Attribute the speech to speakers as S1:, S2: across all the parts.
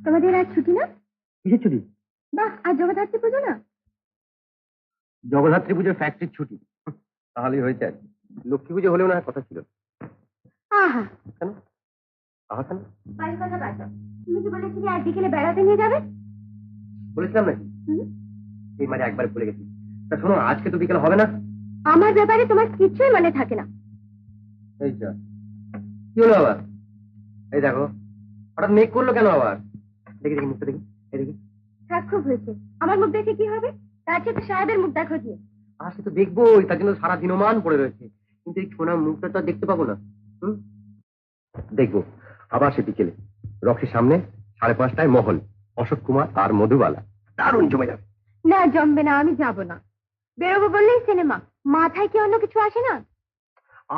S1: তোমাদের আজ ছুটি না?
S2: কিসের ছুটি?
S1: বাহ, আজ জগদ্ধাত্রী পুজো না?
S2: জগদ্ধাত্রী পুজোর ফ্যাক্টরির ছুটি, তাহলেই হয়েছে। আর লক্ষ্মী পুজো হলেও না কথা ছিল।
S1: আহা
S2: কেন? আহা কেন?
S1: বাড়ির কথা বাদ দাও। তুমি কি বলেছিলে আজ বিকেলে বেড়াতে নিয়ে যাবে?
S2: বলেছিলাম নাকি? এই মানে একবার ভুলে গেছি। তা শোনো, আজকে তো বিকেল হবে না।
S1: আমার ব্যাপারে তোমার কিছুই মনে থাকে না।
S2: এই যা, কি হলো আবার? এই দেখো, হঠাৎ মেঘ করলো কেন আবার? দেখি দেখি মুখটা দেখি, এই দেখি।
S1: থাক, খুব হয়েছে। আমার মুখ দেখে কি হবে? তার চেয়ে তো সাহেবের মুখ দেখো দিয়ে।
S2: আর সে তো দেখবোই, তার জন্য সারা দিনমান পড়ে রয়েছে। কিন্তু এই সোনা মুখটা তো আর দেখতে পাবো না। দেখবো আবার সে বিকেলে রকির সামনে 5:30টায় মহল, অশোক কুমার আর মধুবালা। দারুণ জমে যাবে।
S1: না, জমবে না, আমি যাব না। বেরোবো বললেই সিনেমা, মাথায় কি অন্য কিছু আসে না?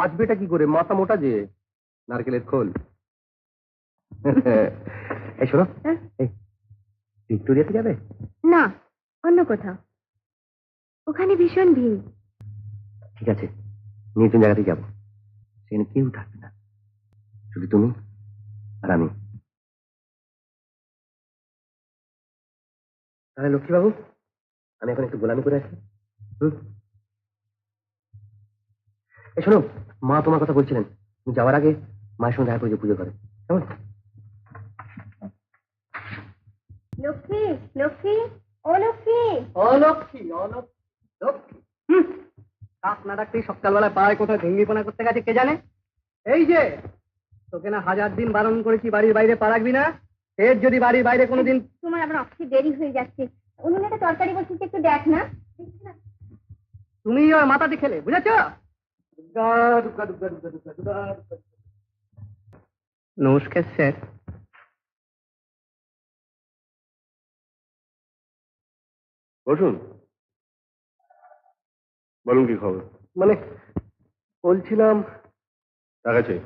S2: আসবে এটা কি করে? মাথা মোটা যে নারকেলের খোল। এই শোনো, এই ভিক্টোরিয়াতে যাবে?
S1: না, অন্য কোথাও। ওখানে ভীষণ ভিড়।
S2: ঠিক আছে, নির্জন জায়গাতেই যাবো। সেখানে কেউ থাকবে না, শুধু তুমি আর আমি। তাহলে লক্ষ্মীবাবু, আমি এখন একটু গোলামি করে আছি। এই শোনো, মা তোমার কথা বলছিলেন, তুমি যাওয়ার আগে মায়ের সঙ্গে দেখা করে পুজো করে, কেমন?
S1: লক্ষ্মী, লক্ষ্মী, ও লক্ষ্মী।
S3: অলক্ষ্মী, অলক্ষ্মী, লক্ষ্মী। ডাক না ডাকতেই সকালবেলায় পাড়ায় কোথায় ভেঙ্গিপনা করতে গেছে কে জানে। এই যে তোকে না 1000 দিন বারণ করেছি বাড়ির বাইরে পা রাখবি না। এর যদি বাড়ির বাইরে কোনোদিন।
S1: তোমার আবার অফিসে দেরি হয়ে যাচ্ছে। উনুনে একটা তরকারি বসেছে, একটু দেখ না।
S3: তুমি ওর মাথাতে খেলে, বুঝেছ? নমস্কার স্যার।
S2: বসুন, বলুন কি খবর? মানে বলছিলাম, টাকা চাই।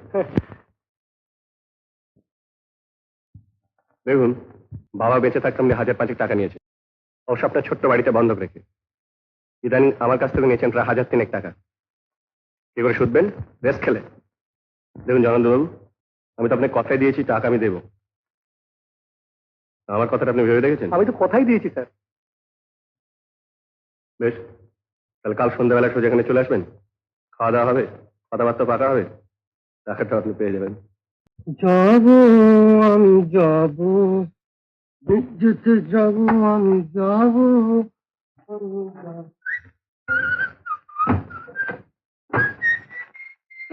S2: দেখুন, বাবা বেঁচে থাকতে আপনি 5,000 টাকা নিয়েছে, অবশ্য আপনার ছোট্ট বাড়িতে বন্ধক রেখে। ইদানিং আমার কাছ থেকে নিয়েছেন প্রায় 1,000 টাকা। কি করে শুধবেন? রেস্ট খেলে। দেখুন জনার্দনবাবু, আমি তো আপনাকে কথাই দিয়েছি টাকা আমি দেবো। আমার কথাটা আপনি ভেবে দেখেছেন?
S3: আমি তো কথাই দিয়েছি স্যার।
S2: বেশ, তাহলে কাল সন্ধ্যাবেলা সোজা এখানে চলে আসবেন। খাওয়া দাওয়া হবে, কথাবার্তা পাকা হবে, টাকাটা আপনি পেয়ে যাবেন।
S3: যাব, আমি যাব, যেতে যাবো আমি যাবো।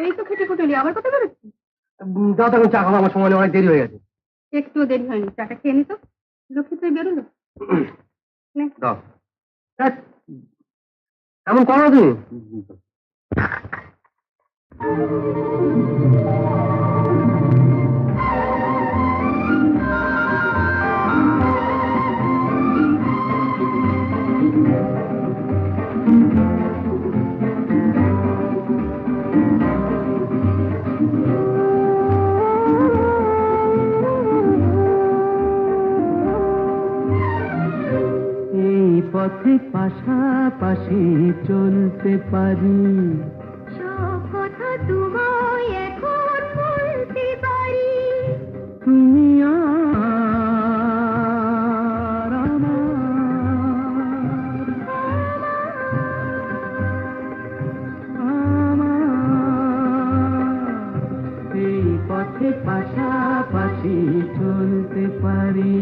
S1: এই তো খেটে খুটেলি আবার কোথায় বেরোচ্ছি?
S3: দাও তখন চা খাবো, আমার সময় নেই, অনেক দেরি হয়ে গেছে।
S1: একটুও দেরি হয়নি, চাটা খেয়ে নি তো। লক্ষ্মী তুই বেরোলো। নে।
S3: দাও। ধ্যাৎ, এমন করো তুমি। এই পথে পাশাপাশি চলতে পারি,
S1: সব কথা তোমায় এখন বলতে পারি।
S3: তুমি আর আমার এই পথে পাশাপাশি চলতে পারি।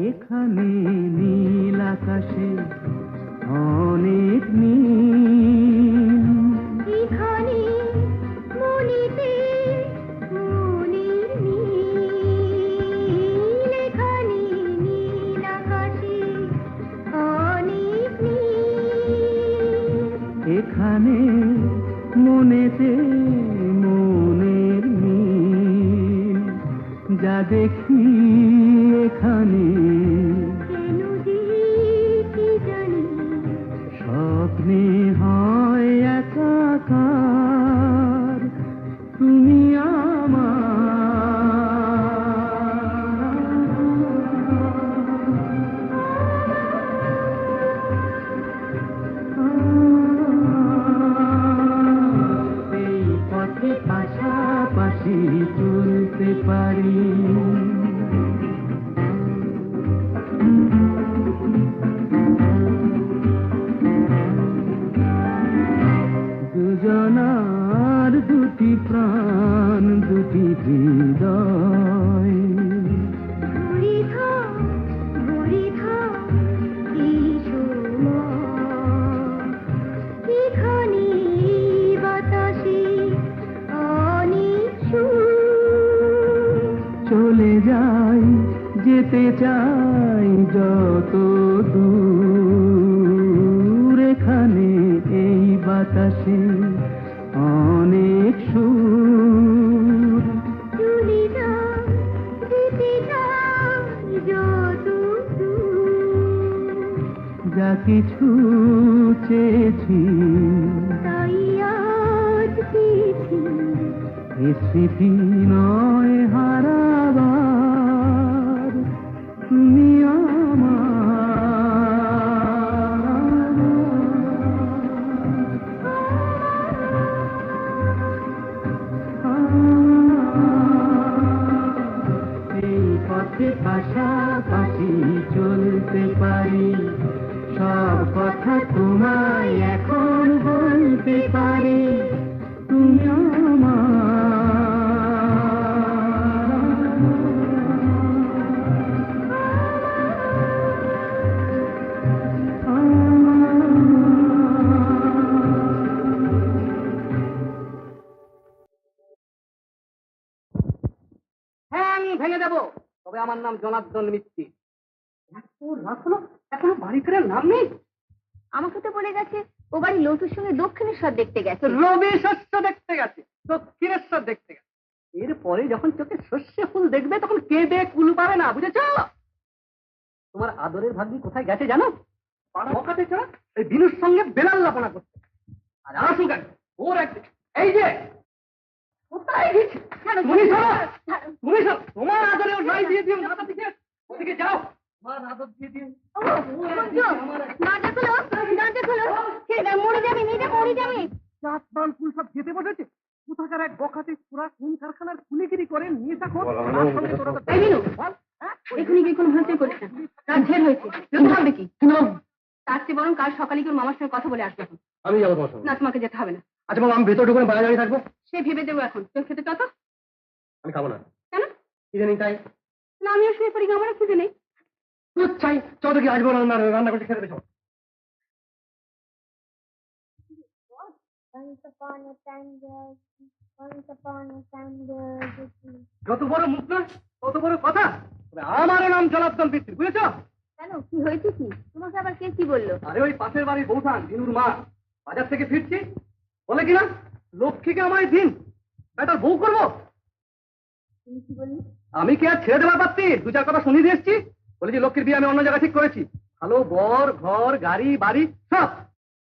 S3: এখানে নীল আকাশে অনেক নীল,
S1: এখানে মনেতে মনের নীল, এখানে নীল আকাশে অনেক নীল।
S3: এখানে মনেতে মনের মিল, যা দেখি এখানে
S1: কেন যে কি জানি
S3: স্বপ্নে হয় একাকার, তুমি আমার। এই পথে পাশাপাশি চলতে পারি। দুজনার দুটি প্রাণ, দুটি হৃদয়,
S1: ভরে থাক এই সময়। এখানে বাতাসে অনেক সুর।
S3: চলে যাই যেতে চাই যত দূর, এখানে এই বাতাসে অনেক সুর।
S1: চলে যাই যেতে চাই যত দূর।
S3: যা কিছু চেয়েছি
S1: তাই আজ পেয়েছি।
S3: এ স্মৃতি নয় হারাবার, তুমি এই পথে পাশাপাশি চলতে পারি, সব কথা তোমায় এখন বলতে পারি, তুমি
S4: ঠ্যাং ভেঙে দেবো, তবে আমার নাম জনার্দন মিত্তি। এত রাত হলো এখনো বাড়ি ফেরার নাম নেই।
S1: আমাকে তো বলে গেছে ও বাড়ি লতুর সঙ্গে দক্ষিণেশ্বর দেখতে গেছে।
S4: রবি শস্য দেখতে গেছে, দক্ষিণেশ্বর দেখতে গেছে। এরপরে যখন চোখে শস্য ফুল দেখবে তখন কেঁদে কুল পাবে না, বুঝেছ? তোমার আদরের ভাগ্নি কোথায় গেছে জানো? পাড়া বকাতে ছাড়া এই বিনুর সঙ্গে বেলাল্লাপনা করতে। আর আসুক কেন ওর একদিন এই যে কোথায় গেছে? তুমি শোনো, তুমি শোনো, তোমার আদরে ওর নাই দিয়ে দিও মাথা দিকে, ওদিকে যাও, তোমার আদর দিয়ে দিও।
S1: দরজা খোলো, দরজা খোলো। ছেলেটা মরে যাবে, মেয়েটা মরে যাবে।
S4: চাপ বাল ফুল সব যেতে বসেছে। কোথাকার এক বখাতে পুরা কোন কারখানার খুলিগিরি করে নিয়ে থাকো।
S1: এই বিনু, এখানে গিয়ে কোনো হইচই করিস না, রাত ঢের হয়েছে, যেতে হবে কি? তার চেয়ে বরং কাল সকালে কি ওর মামার সঙ্গে কথা বলে আসবে এখন।
S2: আমি যাবো তোমার সঙ্গে।
S1: না, তোমাকে যেতে হবে না।
S2: আচ্ছা বাবা, আমি ভেতর ঢুকে বাইরে দাঁড়িয়ে থাকবো।
S1: সে ভেবে দেবো এখন, তোর খেতে চত।
S2: আমি খাবো না।
S1: কেন?
S2: ইদানিং তাই
S1: না, আমিও শুয়ে পড়ি, আমারও খিদে নেই।
S2: দুধ চাই, চত কি আসবো রান্না করতে খেতে দেবো।
S4: যত বড় মুখ না তত বড় কথা। তবে আমারও নাম জনার্দন পিতৃ, বুঝেছো?
S1: কেন, কি হয়েছে কি? তোমাকে আবার কে কি বললো?
S4: আরে ওই পাশের বাড়ির বৌঠান দিনুর মা বাজার থেকে ফিরছি, বলে কিনা লক্ষ্মীকে আমায় দিন, একটা বউ করবো।
S1: তুমি কি বললি?
S4: আমি কি আর ছেড়ে দেওয়ার পারছি? দু চার কথা শুনিয়ে দিয়ে এসছি। বলেছি লক্ষ্মীর বিয়ে আমি অন্য জায়গায় ঠিক করেছি, ভালো বর, ঘর, গাড়ি, বাড়ি সব।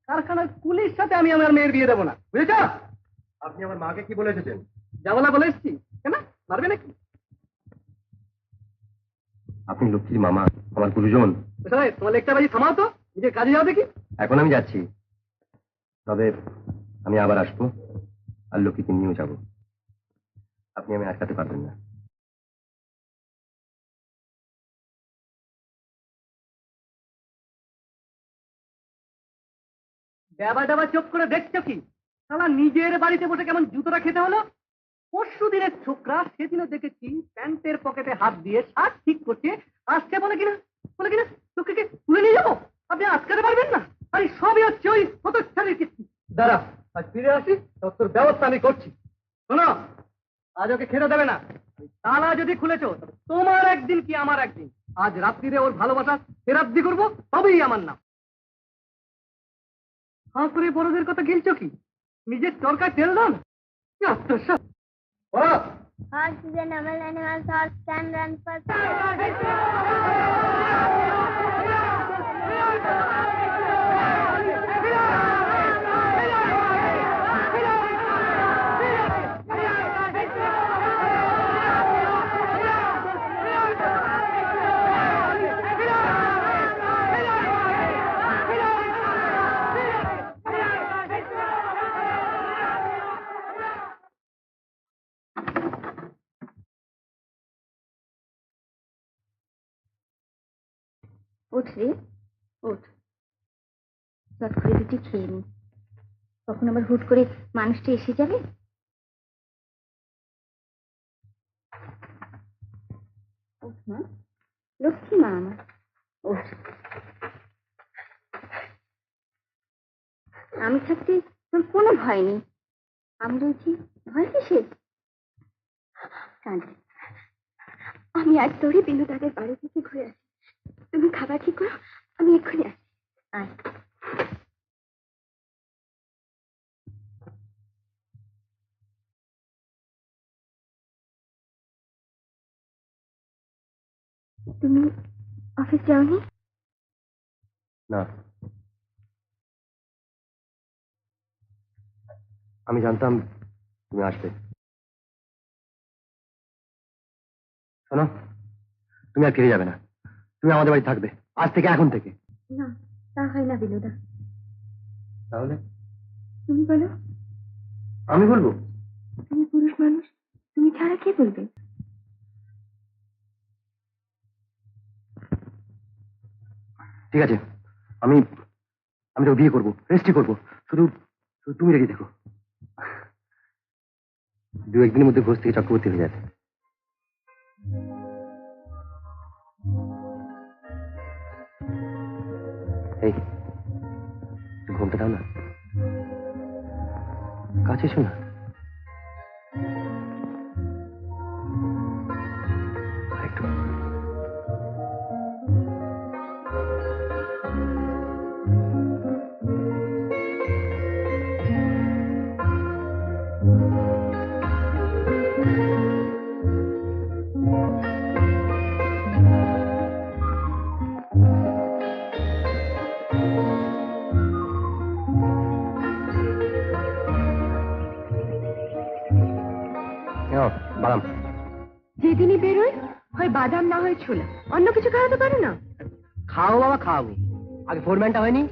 S4: কারখানার কুলির সাথে আমি আমার মেয়ের বিয়ে দেবো না, বুঝেছ?
S2: আপনি আমার মাকে কি বলে এসেছেন?
S4: যা বলা বলে এসছি। কেন মারবে নাকি?
S2: আপনি লক্ষ্মীর মামা, আমার গুরুজন।
S4: সবাই তোমার লেকটা বাজি থামাও তো, নিজের কাজে যাও দেখি।
S2: এখন আমি যাচ্ছি, তবে আমি আবার আসবো, আর লক্ষ্মীকে নিয়েও যাবো। আপনি আমি আটকাতে পারবেন না।
S4: ড্যাবা ড্যাবা চোখ করে দেখছো কি? শালা নিজের বাড়িতে বসে কেমন জুতোটা খেতে হলো। পরশু দিনের ছোকরা, সেদিনও দেখেছি প্যান্টের পকেটে হাত দিয়ে শার্ট ঠিক করছে, আসছে বলে কিনা তোকে তুলে নিয়ে যাবো। আপনি আটকাতে পারবেন না। আরে সবই হচ্ছে ওই হতচ্ছাড়ির কীর্তি। দাঁড়া, আজ ফিরে আসি, তোর ব্যবস্থা আমি করছি। শোনো, আজ ওকে খেতে দেবে না। ওই তালা যদি খুলেছো, তবে তোমার একদিন কি আমার একদিন। আজ রাত্রিরে ওর ভালোবাসা ফেরাব্দি করবো, তবেই আমার নাম। হাঁ করে বড়দের কথা গিলছো কি? নিজের চরকায় তেল দাও না। কি আত্মসাৎ।
S1: Horse is an animal, horse can run fast. ওঠ রে, ওঠ, চট করে দুটি খেয়ে নি, তখন আবার হুট করে মানুষটা এসে যাবে। ওঠ মা, লক্ষ্মী মা আমার, ওঠ। আমি থাকতে তোর কোনো ভয় নেই, আমি রয়েছি, ভয় কিসের? কাঁদে, আমি এক দৌড়ে বিন্দু তাদের বাড়ি থেকে ঘুরে আসি। তুমি খাবার ঠিক করো, আমি এক্ষুনি আসি। আয়। তুমি অফিস যাওনি?
S2: না, আমি জানতাম তুমি আসবে। শোনো, তুমি আর ফিরে যাবে না, তুমি আমাদের বাড়ি থাকবে আজ থেকে, এখন থেকে।
S1: না, তা হয় না বিনোদা।
S2: তাহলে
S1: তুমি বলো।
S2: আমি বলবো?
S1: তুমি পুরুষ মানুষ, তুমি ছাড়া কে বলবে?
S2: ঠিক আছে, আমি আমি তো বিয়ে করবো, রেস্টই করবো, শুধু শুধু তুমি রেখে দেখো। দু একদিনের মধ্যে ঘোষ থেকে চক্রবর্তী হয়ে যাবে। এই ঘুমটা দাও না, কাছে এসো না। আরেকটু। বাদাম
S1: যেদিনই বেরোয় হয় বাদাম, না হয় ছোলা, অন্য কিছু খাওয়াতে পারো না?
S3: খাও বাবা, খাওয়াবো। আগে ফোরম্যানটা হয়নি,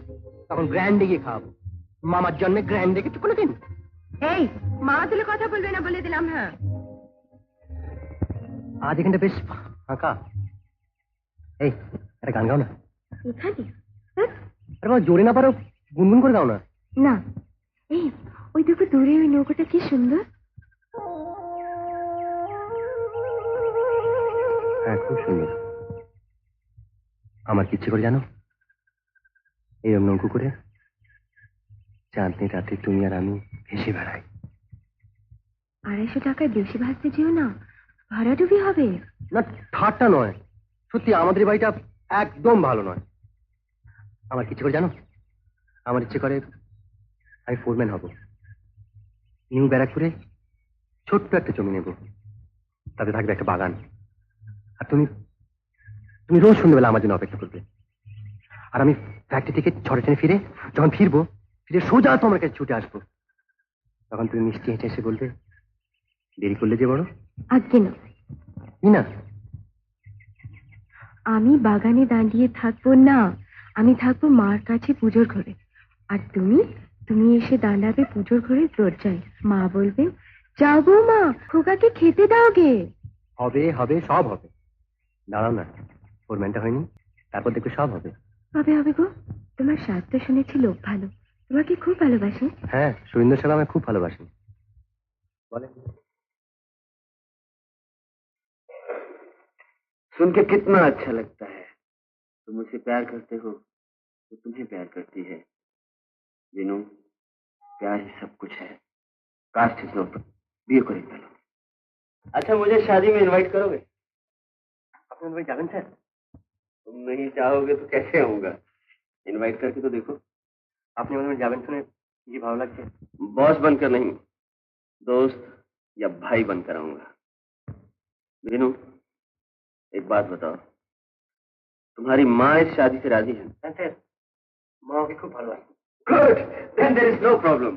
S3: তখন গ্র্যান্ডে গিয়ে খাওয়াবো। মামার জন্মে গ্র্যান্ডে কিছু কোনোদিন।
S1: এই, মা তুলে কথা বলবে না বলে দিলাম। হ্যাঁ,
S3: আজ এখানটা বেশ ফাঁকা,
S2: এই একটা গান গাও না।
S1: এখানে হ্যাঁ?
S2: আরে বাবা, জোরে না পারো গুনগুন করে গাও না।
S1: না, এই ওই দেখো দূরে ওই নৌকাটা কি সুন্দর।
S2: হ্যাঁ, খুব সুন্দর। আমার কি ইচ্ছে করে জানো? এই নৌকো করে চাঁদনি রাতে তুমি আর আমি ভেসে বেড়াই।
S1: 250 টাকায় বেশি ভাসতে যেও না, ভাড়া ডুবি হবে।
S2: না, ঠাট্টা নয়, সত্যি আমাদের এই বাড়িটা একদম ভালো নয়। আমার কি ইচ্ছে করে জানো? আমার ইচ্ছে করে আমি ফোরম্যান হব, নিউ ব্যারাকপুরে ছোট্ট একটা জমি নেব, তাতে থাকবে একটা বাগান, আর তুমি তুমি রোজ সন্ধ্যেবেলা আমার জন্য অপেক্ষা করবে। আর আমি ফ্যাক্টরি থেকে ছড়ে টেনে ফিরে যখন ফিরে সোজা তোমার কাছে ছুটে আসবো। তখন তুমি মিষ্টি হেঁটে এসে বলবে, দেরি করলে যে বড়।
S1: আজ্ঞে না,
S2: কি না?
S1: আমি বাগানে দাঁড়িয়ে থাকবো না, আমি থাকবো মার কাছে পুজোর ঘরে। আর তুমি তুমি এসে দাঁড়াবে পুজোর ঘরের দরজায়। মা বলবে, যাও গো মা, খোকাকে খেতে দাও গে।
S2: হবে হবে, সব হবে। দাঁড়াও না, ফোরম্যানটা হয়নি, তারপর দেখবে সব হবে।
S1: হবে হবে গো, তোমার স্বাদ তো শুনেছি লোক ভালো, তোমাকে খুব ভালোবাসে।
S2: হ্যাঁ, সুরেন্দ্র সাহেব আমায় খুব ভালোবাসেন। বলে
S5: सुन के कितना अच्छा लगता है। तुम मुझसे प्यार करते हो तो तुम्हें प्यार करती है। विनू, प्यार ही सब कुछ है। कास्ट इज नॉट बी करे चलो। अच्छा, मुझे शादी में इनवाइट करोगे?
S2: আপনি ভাই যাবেন স্যার?
S5: तुम नहीं चाहोगे तो कैसे आऊंगा? इनवाइट करके तो देखो।
S2: আপনি আমাদের যাবেন শুনে কি ভালো লাগছে।
S5: बॉस बनकर नहीं, दोस्त या भाई बनकर आऊंगा। विनू, एक बात बताओ, तुम्हारी माँ इस शादी से राजी है?
S2: হ্যাঁ স্যার, মা আমাকে খুব ভালোবাসেন।
S5: Good, then there is no problem.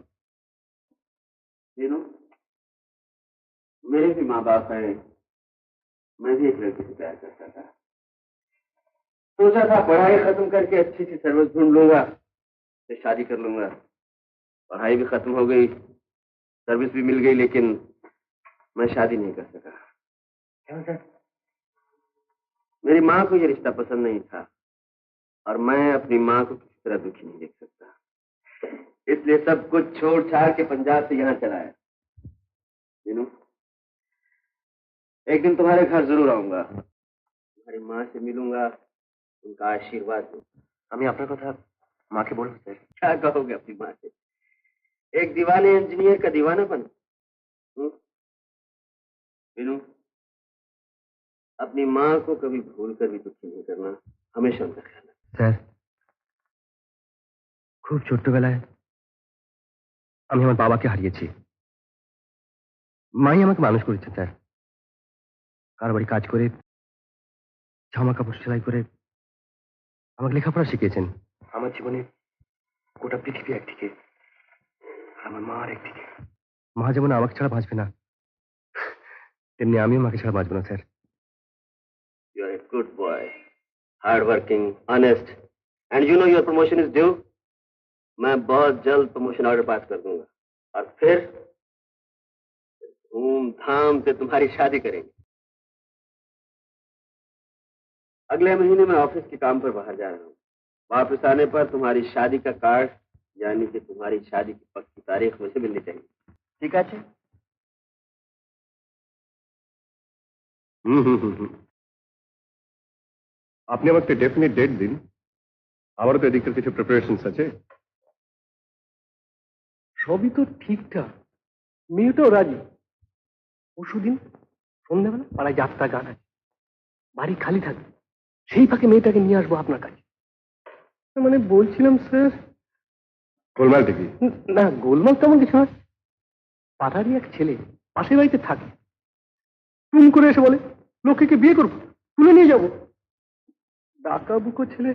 S5: Vinu, मेरे भी माँ बाप हैं। मैं भी एक लड़की से प्यार करता था। सोचा था पढ़ाई खत्म करके अच्छी सी सर्विस ढूंढ लूंगा, फिर शादी कर लूंगा। पढ़ाई भी खत्म हो गई, सर्विस भी मिल गई, लेकिन मैं शादी नहीं कर सका।
S2: क्यों सर?
S5: मेरी माँ को ये रिश्ता पसंद नहीं था, और मैं अपनी माँ को किसी तरह दुखी नहीं देख सकता, इसलिए सब कुछ छोड़ छाड़ के पंजाब से यहाँ चला आया। विनू, एक दिन तुम्हारे घर जरूर आऊंगा, तुम्हारी माँ से मिलूंगा, उनका आशीर्वाद दूंगा।
S2: আমি আপনার কথা মাকে বলবো স্যার।
S5: क्या कहोगे अपनी माँ से? एक दीवाने इंजीनियर का दीवानापन। विनू, अपनी माँ को कभी भूल कर भी दुखी नहीं करना, हमेशा उनका ख्याल रखना।
S2: স্যার, খুব ছোট্টবেলায় আমি আমার বাবাকে হারিয়েছি। মাই আমাকে মানুষ করেছে স্যার। কারো বাড়ি কাজ করে, জামা কাপড় সেলাই করে আমাকে লেখাপড়া শিখিয়েছেন। আমার জীবনে গোটা পৃথিবী একদিকে, আর আমার মা আর একদিকে। মা যেমন আমাকে ছাড়া বাঁচবে না, তেমনি আমিও মাকে ছাড়া বাঁচবো না sir.
S5: You are a good boy, hardworking, honest, and you know your promotion is due. मैं बहुत जल्द प्रमोशन ऑर्डर पास कर दूंगा, और फिर धूमधाम से तुम्हारी शादी करेंगे। अगले महीने मैं ऑफिस के काम पर बाहर जा रहा हूँ। वापस आने पर तुम्हारी शादी का कार्ड, यानी कि तुम्हारी शादी की पक्की तारीख मुझे मिलनी चाहिए। ठीक है?
S2: আপনি আমাকে ডেফিনিট ডেট দিন, আমারও তো এদিকের কিছু প্রিপারেশনস আছে।
S3: সবই তো ঠিকঠাক, মেয়েটাও রাজি। পরশুদিন সন্ধ্যাবেলা পাড়ায় যাত্রা গান আছে, বাড়ি খালি থাকবে, সেই ফাঁকে মেয়েটাকে নিয়ে আসবো আপনার কাছে। মানে বলছিলাম স্যার।
S2: গোলমালটা কি?
S3: না, গোলমাল তেমন কিছু নয়। পাঠারি এক ছেলে পাশের বাড়িতে থাকে, টুম করে এসে বলে, লক্ষ্মীকে বিয়ে করবো, তুলে নিয়ে যাবো। ডাকা বুকো ছেলে,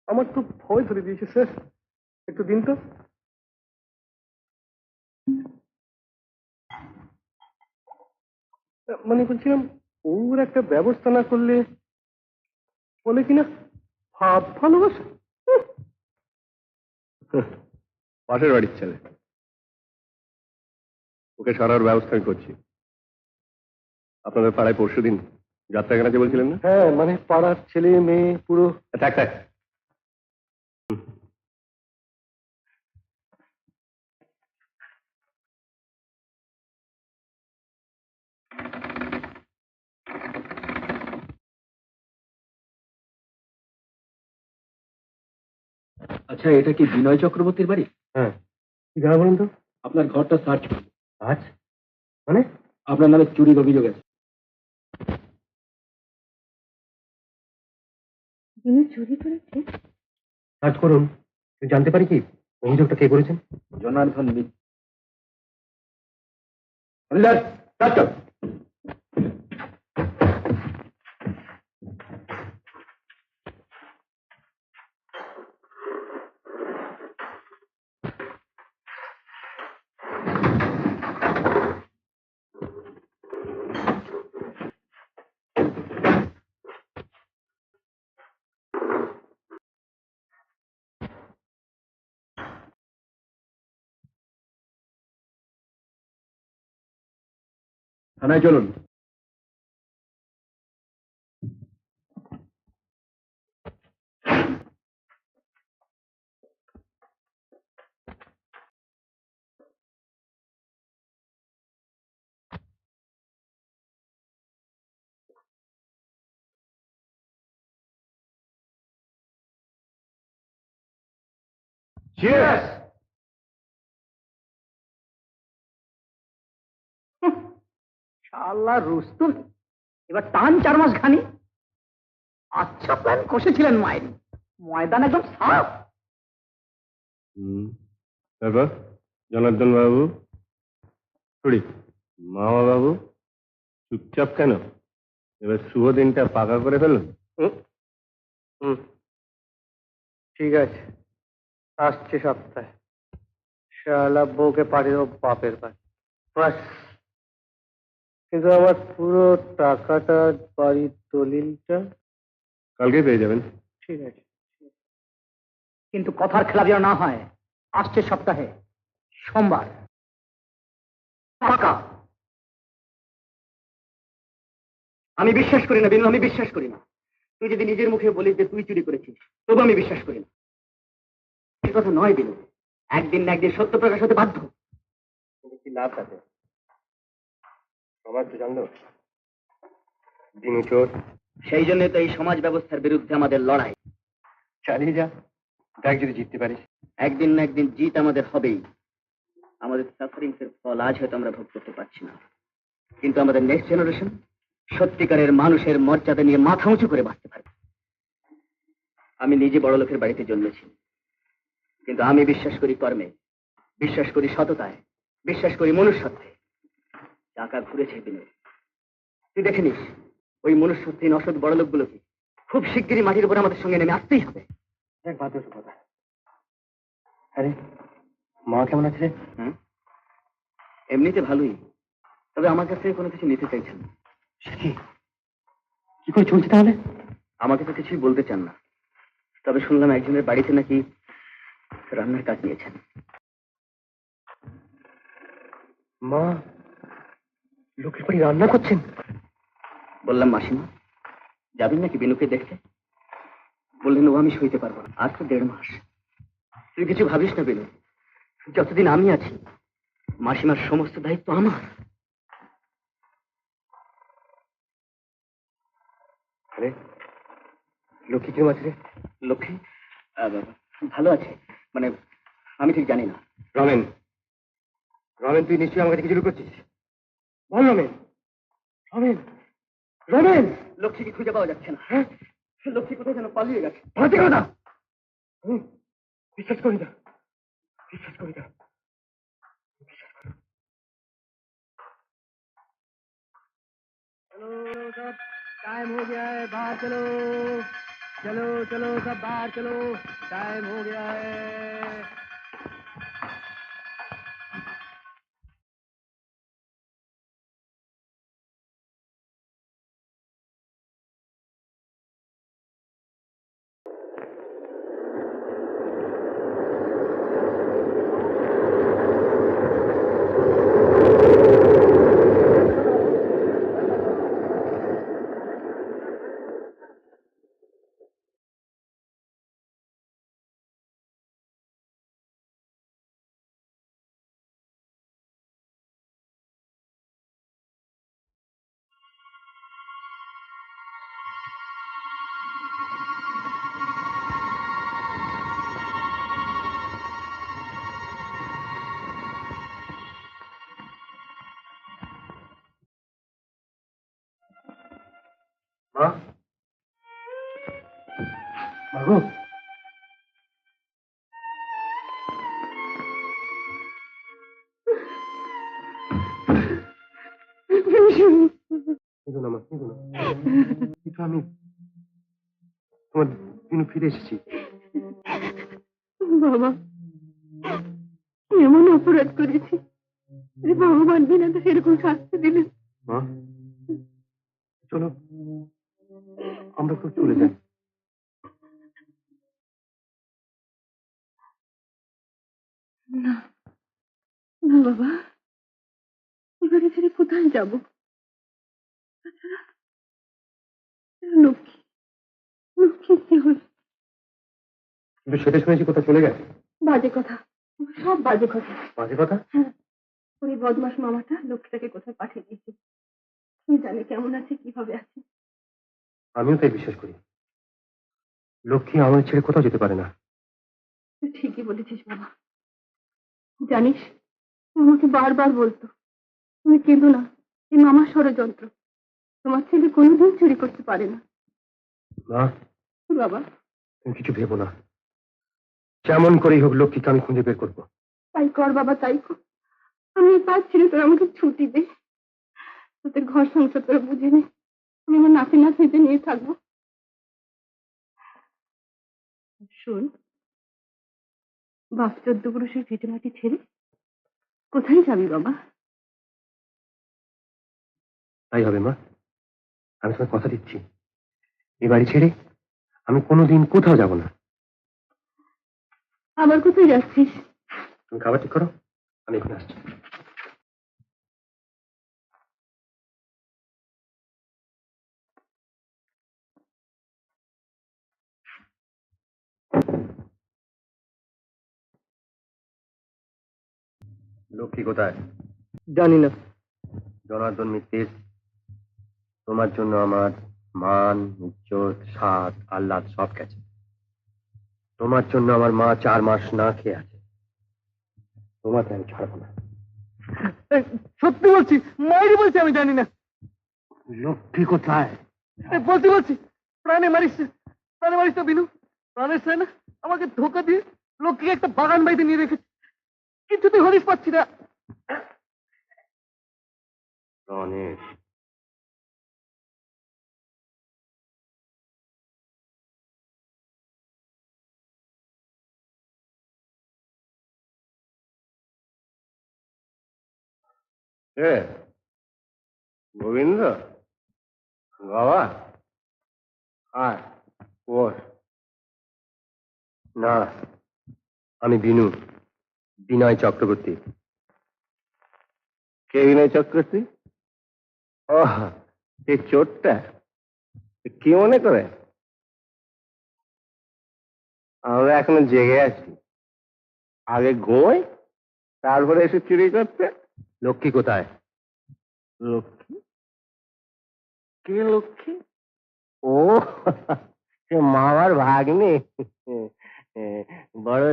S3: আমার তো ভয় ধরে দিয়েছে স্যার। একটু দিন তো। মানে বলছিলাম, ওর একটা ব্যবস্থা না করলে, বলে কিনা ভাব ভালোবাসে।
S2: পাশের বাড়ির ছেলে, ওকে সরার ব্যবস্থা আমি করছি। আপনাদের পাড়ায় পরশুদিন যাত্রা কেন যে বলছিলেন না?
S3: হ্যাঁ মানে পাড়ার ছেলে মেয়ে পুরো।
S2: থাক থাক।
S4: আচ্ছা, এটা কি বিনয় চক্রবর্তীর বাড়ি?
S3: হ্যাঁ, কি জানা বলুন তো?
S4: আপনার ঘরটা সার্চ করুন।
S3: আজ মানে
S4: আপনার নামে চুরির অভিযোগ আছে।
S1: যিনি চুরি করেছে
S3: সার্চ করুন, জানতে পারি কি অভিযোগটা কে করেছেন?
S4: জনার্দন মিত্র।
S2: থানায় চলুন।
S4: শালা রুস্তুম, এবার টান 4 মাস ঘানি। আচ্ছা প্ল্যান কষেছিলেন মায়ের, ময়দান একদম সাফ।
S2: তারপর জনার্দন বাবু, সরি মামা বাবু, চুপচাপ কেন? এবার শুভ দিনটা পাকা করে ফেলুন।
S3: ঠিক আছে, আসছে সপ্তাহে শালা বউকে পাঠিয়ে দেবো বাপের বাড়ি, বাস। কিন্তু আমার পুরো টাকাটা, বাড়ির দলিলটা
S2: কালকেই পেয়ে যাবেন।
S3: ঠিক আছে।
S4: কিন্তু কথার খেলা যেন না হয়। আসছে সপ্তাহে সোমবার পাকা। আমি বিশ্বাস করি না বিনু, আমি বিশ্বাস করি না। তুই যদি নিজের মুখে বলিস যে তুই চুরি করেছিস, তবু আমি বিশ্বাস করি না। এই কথা নয় বিনু, একদিন না একদিন সত্য প্রকাশ হতে বাধ্য।
S2: কি লাভ আছে? সমাজ তো জানলো দিনু চোর।
S4: সেই জন্য তো এই সমাজ ব্যবস্থার বিরুদ্ধে আমাদের লড়াই।
S2: চালিয়ে যা, দেখ যদি জিততে পারিস।
S4: একদিন না একদিন জিত আমাদের হবেই। আমাদের সাফারিংস এর ফল আজ হয়তো আমরা ভোগ করতে পারছি না, কিন্তু আমাদের নেক্সট জেনারেশন সত্যিকারের মানুষের মর্যাদা নিয়ে মাথা উঁচু করে বাঁচতে পারবে। আমি নিজে বড় লোকের বাড়িতে জন্মেছি, কিন্তু আমি বিশ্বাস করি কর্মে, বিশ্বাস করি সততায়, বিশ্বাস করি মনুষ্যত্বে। টাকা ঘুরেছে দিনে, তুই দেখে নিস ওই মনুষ্যত্বহীন অসৎ বড় লোকগুলোকে খুব শিগগিরই মাটির উপর আমাদের সঙ্গে নেমে আসতেই হবে।
S3: দেখ বাদ দে কথা। আরে মা কেমন আছে রে?
S4: হ্যাঁ, এমনিতে ভালোই, তবে আমার কাছ থেকে কোনো কিছু নিতে চাইছেন না।
S3: সে কি করে চলছে তাহলে?
S4: আমাকে তো কিছুই বলতে চান না, তবে শুনলাম একজনের বাড়িতে নাকি রান্নার কাজ নিয়েছেন।
S3: মা লোকের বাড়ি রান্না করছেন?
S4: বললাম মাসিমা যাবেন নাকি বিনুকে দেখতে? বললেন ও আমি সইতে পারবো না, আজ তো 1.5 মাস। তুই কিছু ভাবিস না বিনু, যতদিন আমি আছি মাসিমার সমস্ত দায়িত্ব আমার।
S3: আরে লক্ষ্মী কিরম আছে রে?
S4: লক্ষ্মী ভালো আছে, মানে আমি ঠিক জানি না।
S3: রমেন, রমেন তুই নিশ্চয়ই আমার কাছে কিছু লুকোচ্ছিস। বল রমেন, রমেন, রমেন।
S4: লক্ষ্মীকে খুঁজে পাওয়া যাচ্ছে না। হ্যাঁ, লক্ষ্মী কোথায় যেন পালিয়ে গেছে।
S3: ভারতী কথা বিশ্বাস করি না, বিশ্বাস করি না। चलो सब टाइम हो गया है, बाहर चलो, चलो चलो सब बाहर चलो, टाइम हो गया है।
S2: মাগো, কেঁদো না মা, কেঁদো না। কিন্তু আমি তোমার দিনু ফিরে এসেছি।
S1: বাবা, এমন অপরাধ করেছি যে ভগবান বিনা তো সেরকম শাস্তি দিলেন।
S2: মা চলো, আমরা তো চলে যাই।
S1: না না বাবা, এবারে ছেড়ে কোথায় যাবো? তাছাড়া লক্ষ্মী, লক্ষ্মী কি হল?
S2: কিন্তু সেটা শুনেছি কোথাও চলে গেছে।
S1: বাজে কথা, সব বাজে কথা।
S2: বাজে কথা?
S1: হ্যাঁ, ওই বদমাস মামাটা লক্ষ্মীটাকে কোথায় পাঠিয়ে দিয়েছে। তুই জানে কেমন আছে, কিভাবে আছে।
S2: আমিও তাই বিশ্বাস করি। লক্ষ্মী আমার ছেড়ে কোথাও যেতে পারে না।
S1: তুই ঠিকই বলেছিস বাবা। জানিস, ও আমাকে বারবার বলতো, তুমি কেঁদো না, এই মামার ষড়যন্ত্র, তোমার ছেলে কোনোদিন চুরি করতে পারে না।
S2: মা
S1: বাবা,
S2: তুমি কিছু ভেবো না, যেমন করেই হোক লক্ষ্মীকে আমি খুঁজে বের করবো।
S1: তাই কর বাবা, তাই কর। আমি পাচ্ছি না, তোর আমাকে ছুটি দে। তোদের ঘর সংসার তোরা বুঝে নে, আমি আমার নাতি নাতনিতে নিয়ে থাকবো। শোন, বাপ 14 পুরুষের ভিটে মাটি ছেড়ে কোথায় যাবি বাবা?
S2: তাই হবে মা, আমি তোমার কথা দিচ্ছি, এই বাড়ি ছেড়ে আমি কোনোদিন কোথাও যাব না।
S1: আবার কোথায় যাচ্ছিস?
S2: তুমি খাবার ঠিক করো, আমি এখানে আসছি। লক্ষ্মী কোথায়?
S3: জানি না।
S2: জনার্দন মিত্তির, তোমার জন্য আমার মান, ইজ্জত, স্বাদ, আহ্লাদ সব গেছে। তোমার জন্য আমার মা 4 মাস না খেয়ে আছে। তোমাকে আমি ছাড়বো না।
S3: সত্যি বলছি, মায়েরই বলছি, আমি জানি না।
S2: লক্ষ্মী কোথায়?
S3: বলছি, প্রাণে মারিস না বিনু। প্রাণের না আমাকে ধোকা দিয়ে লক্ষ্মীকে একটা বাগান বাড়িতে নিয়ে রেখেছে, কিছুতেই হরিশ পাচ্ছি না।
S2: রনেশ, গোবিন্দ বাবা, আয় বস। না, আমি বিনু, বিনয় চক্রবর্তী। কে বিনয় চক্রবর্তী? ও, এই চোরটা কি মনে করে? আমরা এখনো জেগে আছি, আগে ঘুমোই, তারপরে এসে চুরি করতে। লক্ষ্মী কোথায়? লক্ষ্মী? কে লক্ষ্মী? ও, সে মামার ভাগ্নি, বড়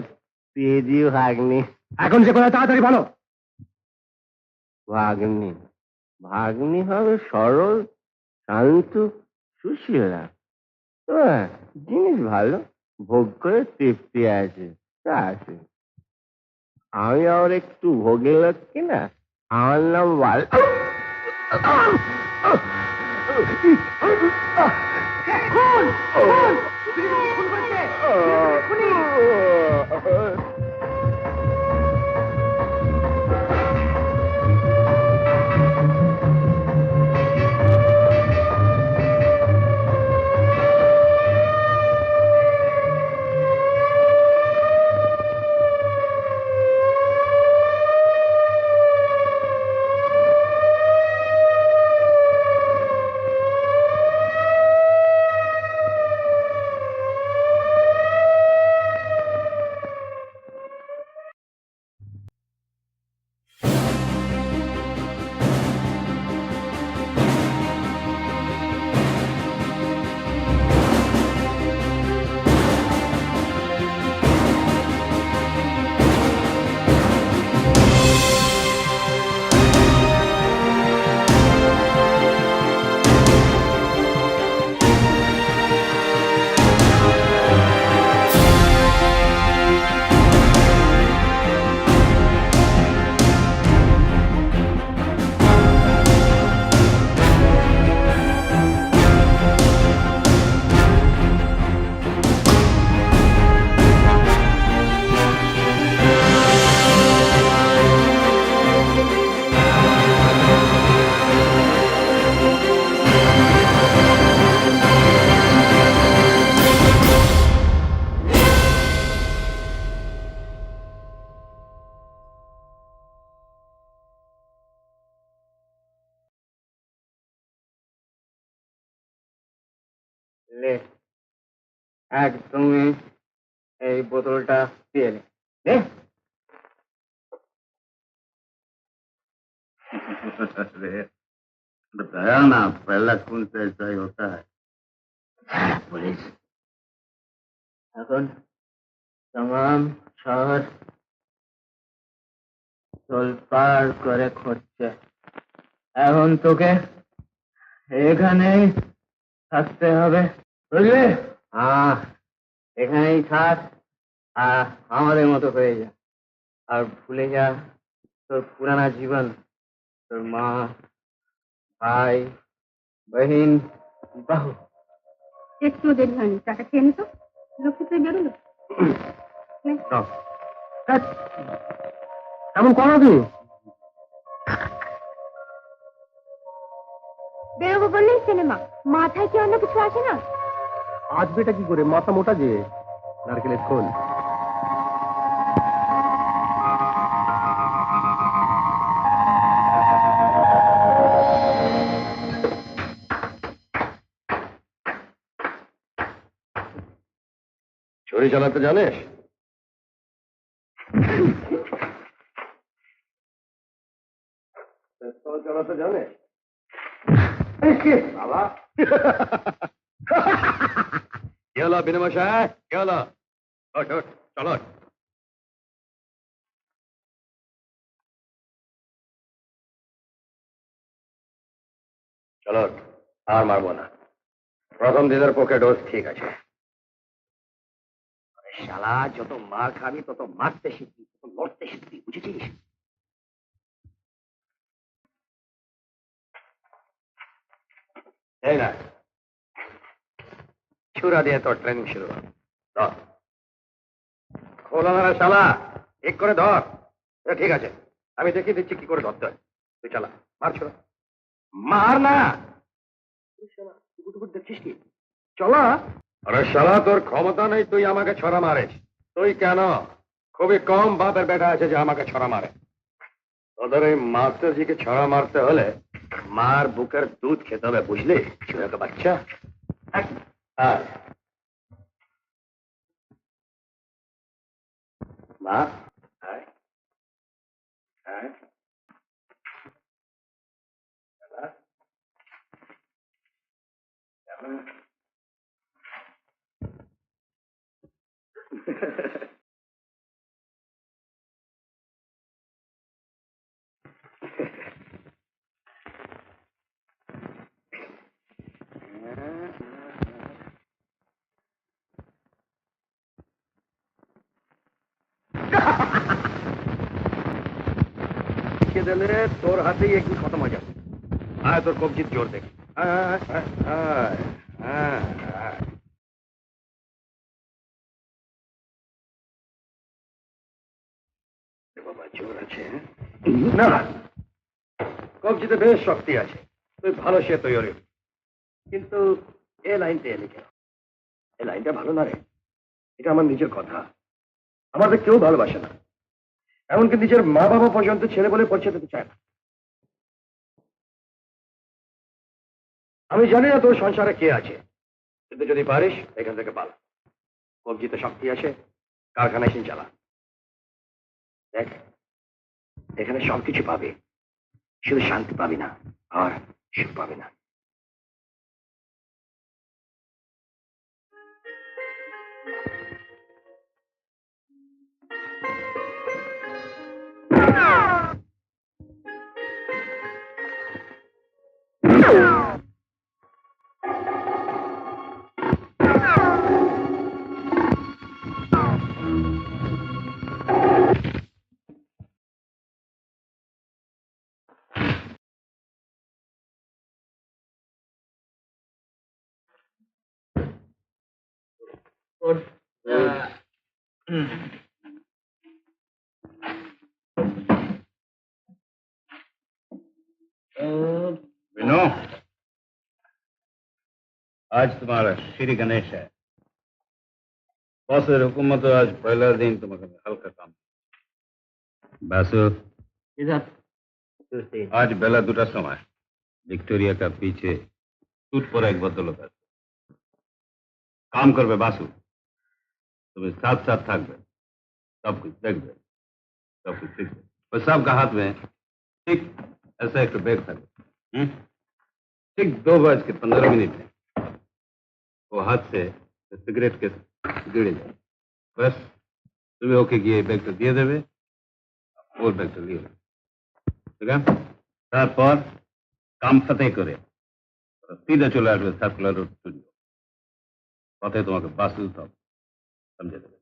S2: তেজি ভাগ্নি। এখন সে কোথায়, তাড়াতাড়ি বলো। ভাগ্নি? ভাগ্নি হবে সরল, শান্ত, সুশীলা। জিনিস ভালো, ভোগ করে তৃপ্তি আছে, তা আছে। আমি আবার একটু ভোগে লক্ষ্মী না, আমার নাম বাল।
S3: লে একদমই এই বোতলটা দিয়ে নে নে।
S5: अरे बताया ना पहला खून से ऐसा ही होता है।
S3: পুলিশ এখন तमाम শহর তোলপাড় করে খুঁজছে। এখন তোকে এখানেই থাকতে হবে, বুঝলি? হ্যাঁ, এখানেই থাক আর আমাদের মতো হয়ে যা। আর ভুলে যা তোর পুরানা জীবন, তোর মা, ভাই, বহিন, বাহু।
S1: একটু দেরি হয়নি, টাকা খেয়ে নিত লক্ষ্মী তুই বেরোলো।
S3: এমন করো কি?
S1: বেরোবো বললেই সিনেমা, মাথায় কি অন্য কিছু আসে না?
S2: আসবে এটা কি করে, মাথা মোটা যে নারকেলের খোল। ছুরি চালাতে জানিস? পিস্তল চালাতে জানিস? বাবা কি হলো বিনমশাই, কি হলো? ওঠ ওঠ, চলো। চলো, আর মারবো না। প্রথম দিনের পক্ষে ডোজ ঠিক আছে। শালা যত মার খাবি তত মারতে শিখবি, তত লড়তে শিখবি, বুঝেছিস? এই না, ছুরা দিয়ে তোর ট্রেনিং শুরু হবে। ধর, খোলা না শালা, ঠিক করে ধর। ঠিক আছে, আমি দেখিয়ে দিচ্ছি কি করে ধরতে হয়। তুই চালা, মার ছুরা, মার না। দেখছিস কি? চলা। আরে শালা, তোর ক্ষমতা নেই তুই আমাকে ছড়া মারিস। তুই কেন? খুবই কম বাপের বেটা আছে যে আমাকে ছড়া মারে। তোদের এই মাস্টারজিকে ছড়া মারতে হলে মার বুকের দুধ খেতে হবে, বুঝলি? ছোট বাচ্চা। হ্যাঁ মা, হ্যাঁ হ্যাঁ দিলে তোর হাতেই একদিন খতম হয়ে যাবে। আয় তোর কবজির জোর দেখ। বাবা জোর আছে না, কবজিতে বেশ শক্তি আছে, তুই ভালো সে তৈরি। কিন্তু এ লাইনটা এলে কেন? এ লাইনটা ভালো না রে। এটা আমার নিজের কথা। আমাদের কেউ ভালোবাসে না, এমনকি নিজের মা বাবা পর্যন্ত ছেলে বলে পরিচয় দিতে চায় না। আমি জানি না তোর সংসারে কে আছে, কিন্তু যদি পারিস এখান থেকে পালা। কবজিতে শক্তি আছে, কারখানায় সিন চালা। দেখ, এখানে সবকিছু পাবে, শুধু শান্তি পাবি না আর সুখ পাবি না।
S5: विनो, आज तुम्हारा श्री गणेश है। बॉसेर हुकूमत आज पहला दिन तुम्हें हल्का काम। बासु, आज बेला 2টার সময় ভিক্টোরিয়া का पीछे टूट पर एक बदौलत है। काम करबे बासु, तुम्हें साथ साथ থাকবে, सब कुछ देखबे, सब कुछ सीखबे। और सबका हाथ में ठीक ऐसा एक बैग था, ठीक 2:15 में वो हाथ से सिगरेट के गिरे जाए, बस तुम्हें ओके गए बैग तो दिए देवे और बैग तो लिए ठीक है। তারপর কাম ফতে করে सीधे চলে আসবে সার্কুলার রোড স্টুডিও, পথে তোমাকে বাস তুলতে হবে, समझे দেবে।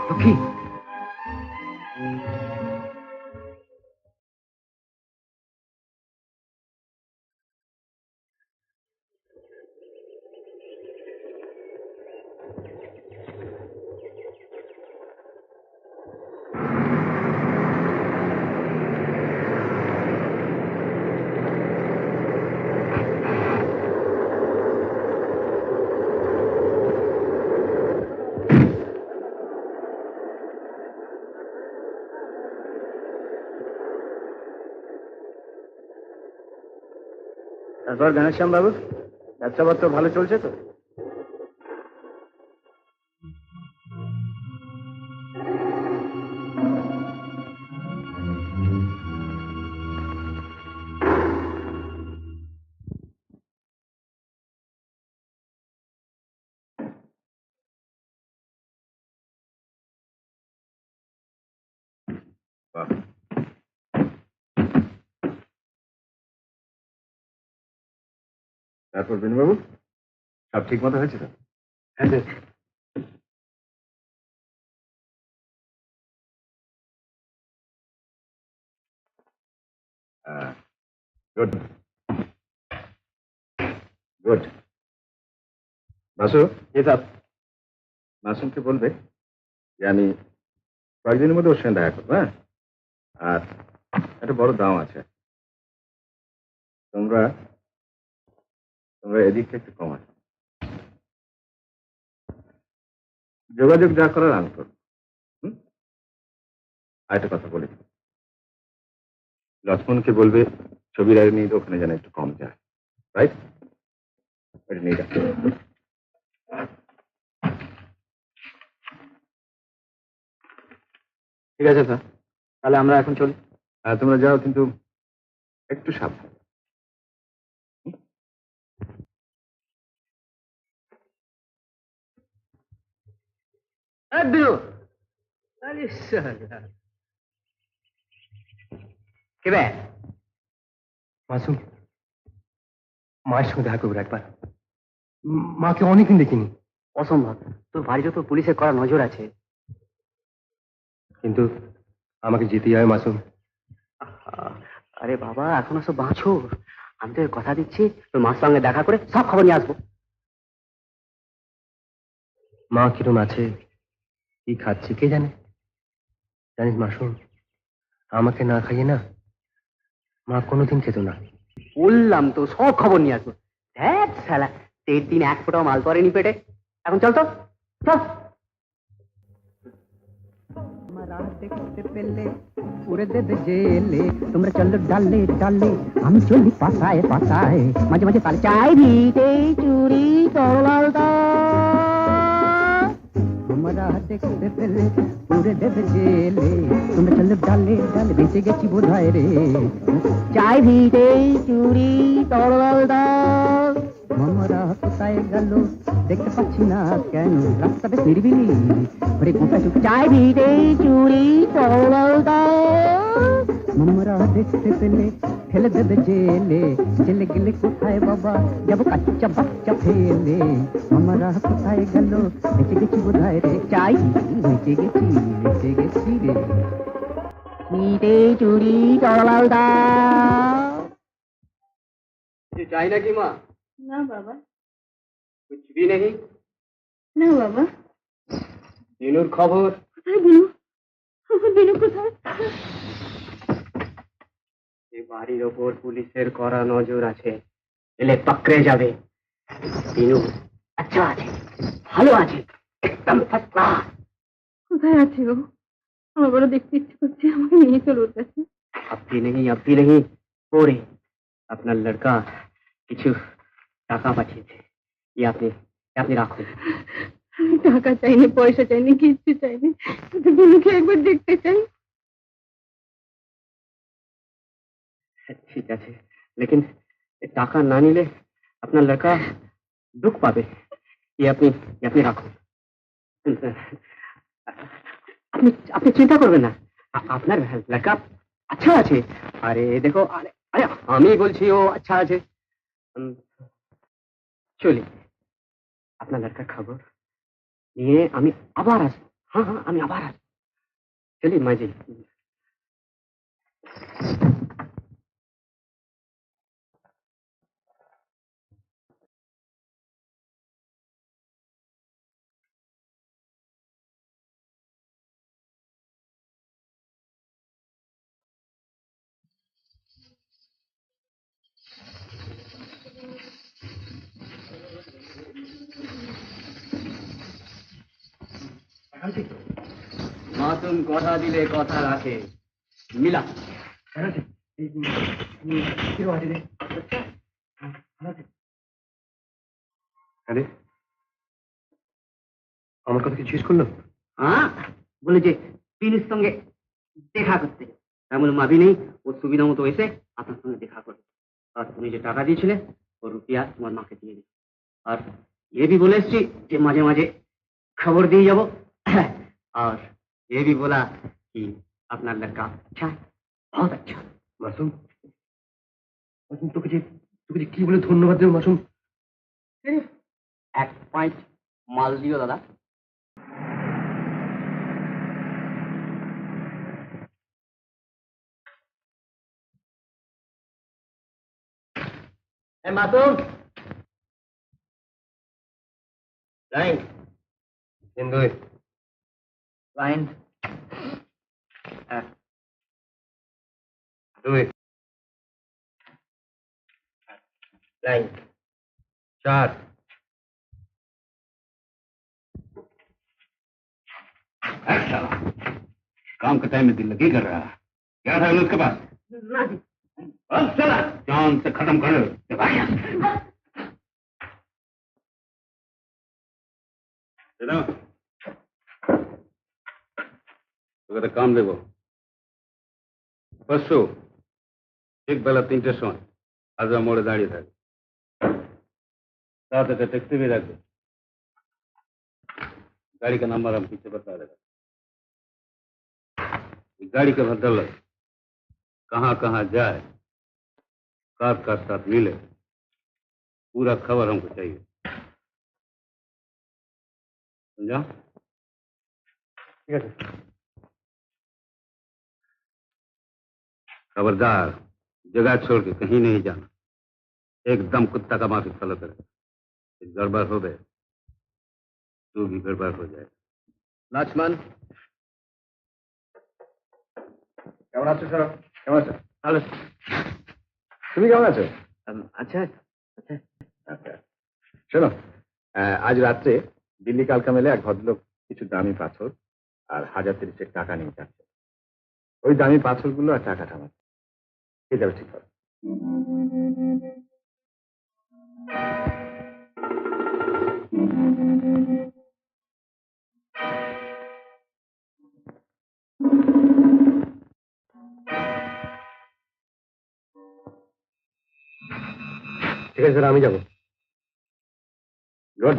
S3: লক্ষ্মী, তারপর ঘনশ্যাম বাবু, ব্যবসাপত্র ভালো চলছে তো?
S5: তারপর বিনুবাবু, সব ঠিক মতো হয়েছে তো?
S3: হ্যাঁ স্যার।
S5: Good good. বাসু,
S3: জি স্যার।
S5: মাসুমকে বলবে যে আমি কয়েকদিনের মধ্যে ওর সঙ্গে দেখা করবো, হ্যাঁ? আর একটা বড় দাম আছে, তোমরা তোমরা এদিকটা একটু কমাও, যোগাযোগ যা করার আমি করবো। আর একটা কথা বলি, লক্ষ্মণকে বলবে ছবির আগে নিয়ে ওখানে যেন একটু কম যায়, রাইট? ওটা নিয়ে যাচ্ছে।
S3: ঠিক আছে স্যার, তাহলে আমরা এখন চলি।
S5: আর তোমরা যাও, কিন্তু একটু সাবধান।
S3: কেবে
S2: মাসুম, মায়ের সঙ্গে দেখা করবো একবার। মাকে অনেকদিন দেখিনি।
S3: অসম্ভব, তোর বাড়ির উপর পুলিশের কড়া নজর আছে।
S2: কিন্তু আমাকে যেতেই হয় মাসুম।
S3: আরে বাবা, এখনো সব বাঁচোর। আমি তোর কথা দিচ্ছি, তোর মার সঙ্গে দেখা করে সব খবর নিয়ে আসবো।
S2: মা কিরম আছে, কি খাচ্ছে কে জানে। জানিস মাসুম, আমাকে না খাইয়ে না মা কোনোদিন খেত না।
S3: বললাম তো সব খবর নিয়ে আসবো। দেখ শালা, 3 দিন এক ফোঁটাও মাল পড়েনি পেটে। এখন চল তো, চল। দেখতে পেলে পুরে দেবে জেলে, তোমরা চলো ডালে ডালে, আমি চলি পাতায় পাতায়, মাঝে মাঝে তালে চাই ভিটে চুরি তরলালটা। তোমরা দেখতে পেলে পুরে দেবে জেলে, তোমরা চলো ডালে ডালে, বেঁচে গেছি বোধ হয় রে। চাই ভিটে চুরি তরলালটা, মামারা কোথায় গেল দেখতে পাচ্ছি না কেন রাস্তা বেশ নিরিবিলি ওরে কোথায় চাই ভিড়ে চুরি মামারা দেখতে পেলে ফেলে দেবে জেলে জেলে গেলে কোথায় বাবা যাবো কাচ্চা বাচ্চা ফেলে মামারা কোথায় গেল বেঁচে গেছি বোধহয় রে চাই বেঁচে গেছি রে ভিড়ে চুরি টলাউদা
S4: চাই নাকি মা?
S1: না বাবা,
S4: कुछ भी नहीं।
S1: না বাবা।
S4: দিনুর খবর?
S1: কোথায় বিনু? আমার বিনু কোথায়?
S4: এই বাড়ির ওপর পুলিশের কড়া নজর আছে, এলে পাকড়ে যাবে। দিনু আচ্ছা আছে, ভালো আছে, একদম ফার্স্ট ক্লাস।
S1: কোথায় আছে ও? আমার বড় দেখতে ইচ্ছে করছে, আমাকে নিয়ে চলো ওর কাছে।
S4: अब भी नहीं পরে আপনার লড়কা কিছু টাকা পাঠিয়েছে, এই আপনি রাখুন।
S1: আমি টাকা চাইনি, পয়সা চাইনি, কিচ্ছু চাইনি, শুধু বিনুকে একবার দেখতে চাই।
S4: ঠিক আছে, लेकिन টাকা না নিলে আপনার লড়কা দুঃখ পাবে। এই আপনি রাখুন। আপনি চিন্তা করবেন না, আপনার লড়কা আচ্ছা আছে। আরে দেখো, আরে আরে আমি বলছি ও আচ্ছা আছে। চলি, আপনার লড়কার খবর নিয়ে আমি আবার আসবো। হ্যাঁ আমি আবার আসবো। চলি মাঝি। মাসুম কথা দিলে কথা রাখে, মিলা।
S2: আরে আমার কথা কি জিজ্ঞেস করলো?
S4: হ্যাঁ বলে যে তিনির সঙ্গে দেখা করতে। এমন মাবি নেই, ও সুবিধা মতো এসে আপনার সঙ্গে দেখা করবে। আর তুমি যে টাকা দিয়েছিলে ও রুপিয়া তোমার মাকে দিয়ে দিবে। আর ये भी बोले এসছি যে মাঝে মাঝে খবর দিয়ে যাব। और ये भी बोला कि আপনার লড়কা अच्छा है, बहुत अच्छा।
S2: মাসুম, মাসুম তোকে যে কি বলে ধন্যবাদ দেবো মাসুম।
S4: এক পয়েন্ট মাল দিও দাদা। মাসুম লাইন
S2: হিন্দু
S4: লাইন
S2: দুই
S4: লাইন
S2: 4
S5: काम का टाइम में दिल लगी कर रहा है। क्या था उसके पास? अब चला जान से खत्म कर। তোকে কাম দেবো পরশু ঠিক বেলা 3টের সময় আজরা মোড়ে দাঁড়িয়ে থাকবে। साथ में टैक्सी भी रख दो। गाड़ी का नंबर हम पीछे बता देगा। गाड़ी का बदल कहाँ कहाँ जाए, कार साथ मिले, पूरा खबर हमको चाहिए, समझा?
S2: ঠিক আছে।
S5: खबरदार जगह छोड़ के कहीं नहीं जाना, एकदम कुत्ता का माफी फॉलो करे। गड़बड़ हो गए तू भी गड़बड़ हो जाए।
S2: লক্ষ্মণ কেমন আছো? স্যার কেমন আছো?
S4: ভালো।
S2: তুমি কেমন আছো?
S4: আচ্ছা আচ্ছা।
S2: আচ্ছা শোনো, আজ রাত্রে দিল্লি কালকা মেলে এক ভদ্রলোক কিছু দামি পাথর আর 1030 টাকা নিয়ে যাচ্ছে। ওই দামি পাথরগুলো আর টাকাটা আমার কে যাবে ঠিক করে? ঠিক আছে স্যার, আমি যাবো। গুড।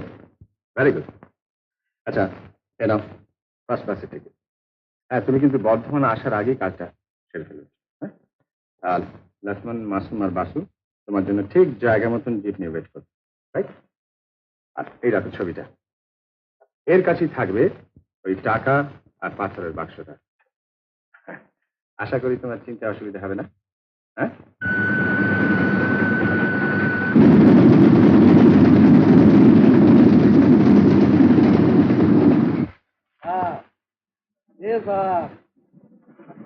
S5: Very good. আচ্ছা এ নাও ফার্স্ট ক্লাসে টিকিট। হ্যাঁ, তুমি কিন্তু বর্ধমান আসার আগেই কাজটা সেরে ফেলেছো। হ্যাঁ, আর লক্ষ্মণ, মাসুম আর বাসু তোমার জন্য ঠিক জায়গা মতন জিপ নিয়ে ওয়েট করবে, রাইট? আর এই রাতের ছবিটা এর কাছেই থাকবে, ওই টাকা আর পাথরের বাক্সটা। আশা করি তোমার চিন্তা অসুবিধা হবে না। হ্যাঁ,
S3: ये साहब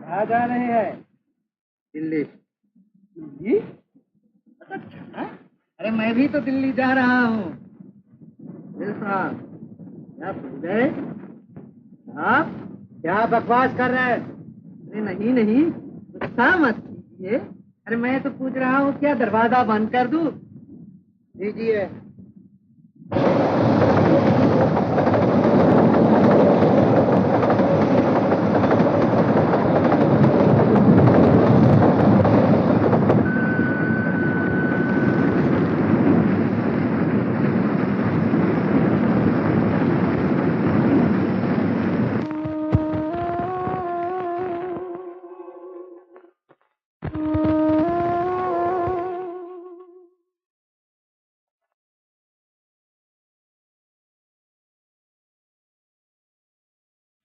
S3: कहाँ जा रहे हैं? दिल्ली। दिल्ली? अच्छा, अरे मैं भी तो दिल्ली जा रहा हूँ। ये साहब क्या भूल गए? आप क्या बकवास कर रहे हैं? अरे नहीं नहीं, गुस्सा मत कीजिए। अरे मैं तो पूछ रहा हूँ क्या दरवाजा बंद कर दूँ? दीजिए।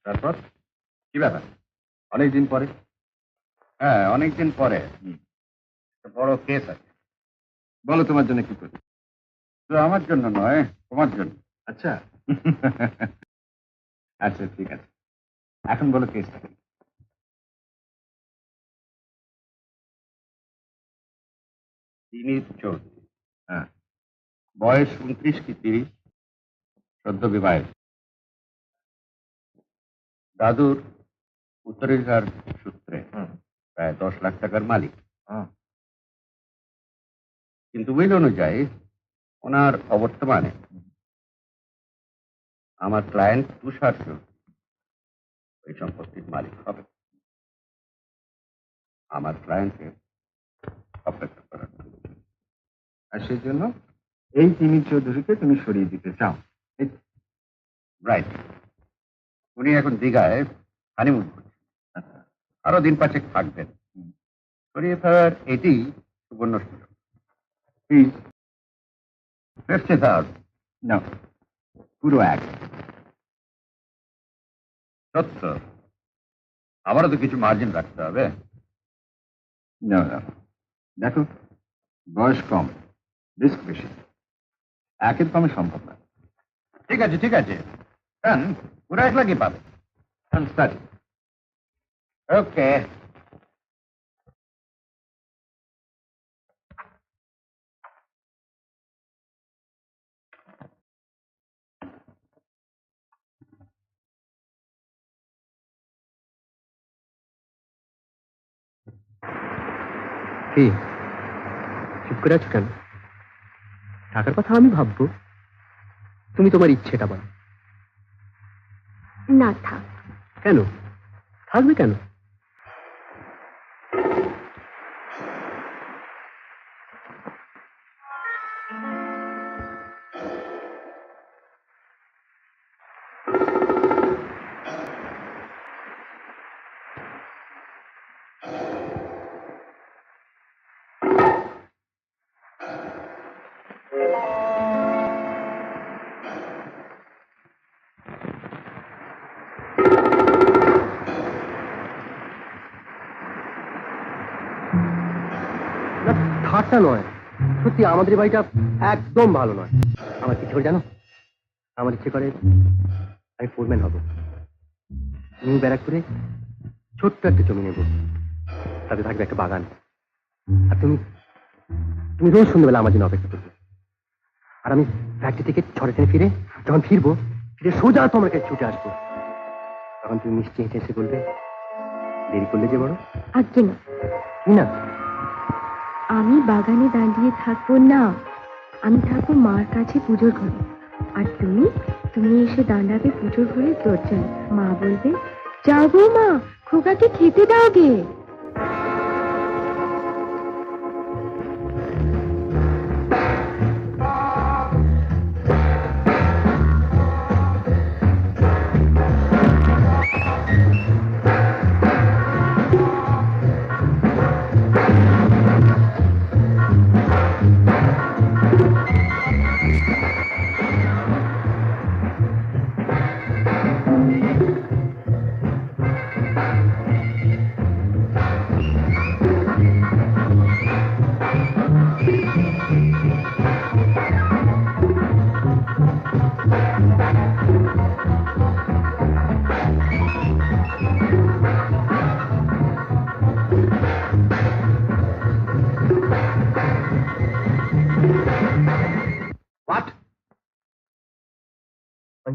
S5: তারপর কি ব্যাপার? অনেকদিন পরে? হ্যাঁ, অনেকদিন পরে। একটা বড় কেস আছে। বলো তোমার জন্য কি করি? তো আমার জন্য নয়, তোমার জন্য। আচ্ছা আচ্ছা ঠিক আছে, এখন বলো কেসটা কি? দিলীপ চৌধুরী, হ্যাঁ, বয়স 29 কি 30, সদ্য বিবাহিত, দাদুর উত্তরাধিকার সূত্রে প্রায় 10 লাখ টাকার মালিক। কিন্তু উইল অনুযায়ী ওনার অবর্তমানে আমার ক্লায়েন্ট তুষার চৌধুরী ওই সম্পত্তির মালিক হবে। আমার ক্লায়েন্টের অপেক্ষা করার জন্য। আর সেই জন্য এই তিমির চৌধুরীকে তুমি সরিয়ে দিতে চাও, রাইট? উনি এখন দীঘায় হানিমুন করছেন, আরো দিন 5 থাকবেন। সরিয়ে ফেলার এটি সুবর্ণ সুযোগ। প্লিজ 50,000 না, পুরো এক। সত্য, আমারও তো কিছু মার্জিন রাখতে হবে। না না, দেখো বয়স কম, রিস্ক বেশি, একের কমে সম্ভব না। ঠিক আছে ঠিক আছে, পুরো 1 লাখই পাবে। ওকে।
S2: কি চুপ করে আছো কেন? টাকার কথা আমি ভাববো, তুমি তোমার ইচ্ছেটা বলো।
S1: না থাক।
S2: কেন থাকবে কেন? ঠাট্টা নয়, সত্যি আমাদের বাড়িটা একদম ভালো নয়। আমার ইচ্ছে করে জানো, আমার ইচ্ছে করে আমি ফোরম্যান হব, নিউ ব্যারাকপুরে ছোট্ট একটা জমি নেব, তাতে থাকবে একটা বাগান, আর তুমি তুমি রোজ সন্ধ্যেবেলা আমার জন্য অপেক্ষা করবে। আর আমি ফ্যাক্টরি থেকে 6 ট্রেনে ফিরে যখন ফিরে সোজা তোমার কাছে ছুটে আসবো। তখন তুমি মিষ্টি হেঁটে এসে বলবে, দেরি করলে যে বড়।
S1: আজ্ঞে না,
S2: কি না?
S1: আমি বাগানে দাঁড়িয়ে থাকবো না, আমি থাকবো মার কাছে পুজোর ঘরে। আর তুমি তুমি এসে দাঁড়াবে পুজোর ঘরের দরজায়। মা বলবে, যাবো মা, খোকাকে খেতে দাও গে।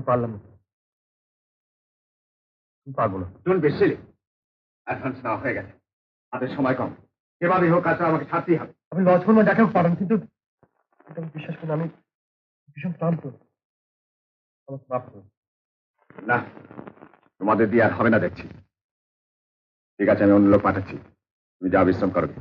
S2: পারলাম না, পারবো না।
S5: ডোন্ট বি সিলি, অ্যাডভান্স নেওয়া হয়ে গেছে, হাতের সময় কম, যেভাবে হোক কাজটা আমাকে ছাড়তেই হবে।
S2: আপনি লজ করবো যাকে হোক পারেন, কিন্তু আমি বিশ্বাস করি আমি ভীষণ ক্লান্ত, আমাকে মাফ করুন।
S5: না, তোমাদের দিয়ে আর হবে না দেখছি। ঠিক আছে, আমি অন্য লোক পাঠাচ্ছি, তুমি যা বিশ্রাম করবে।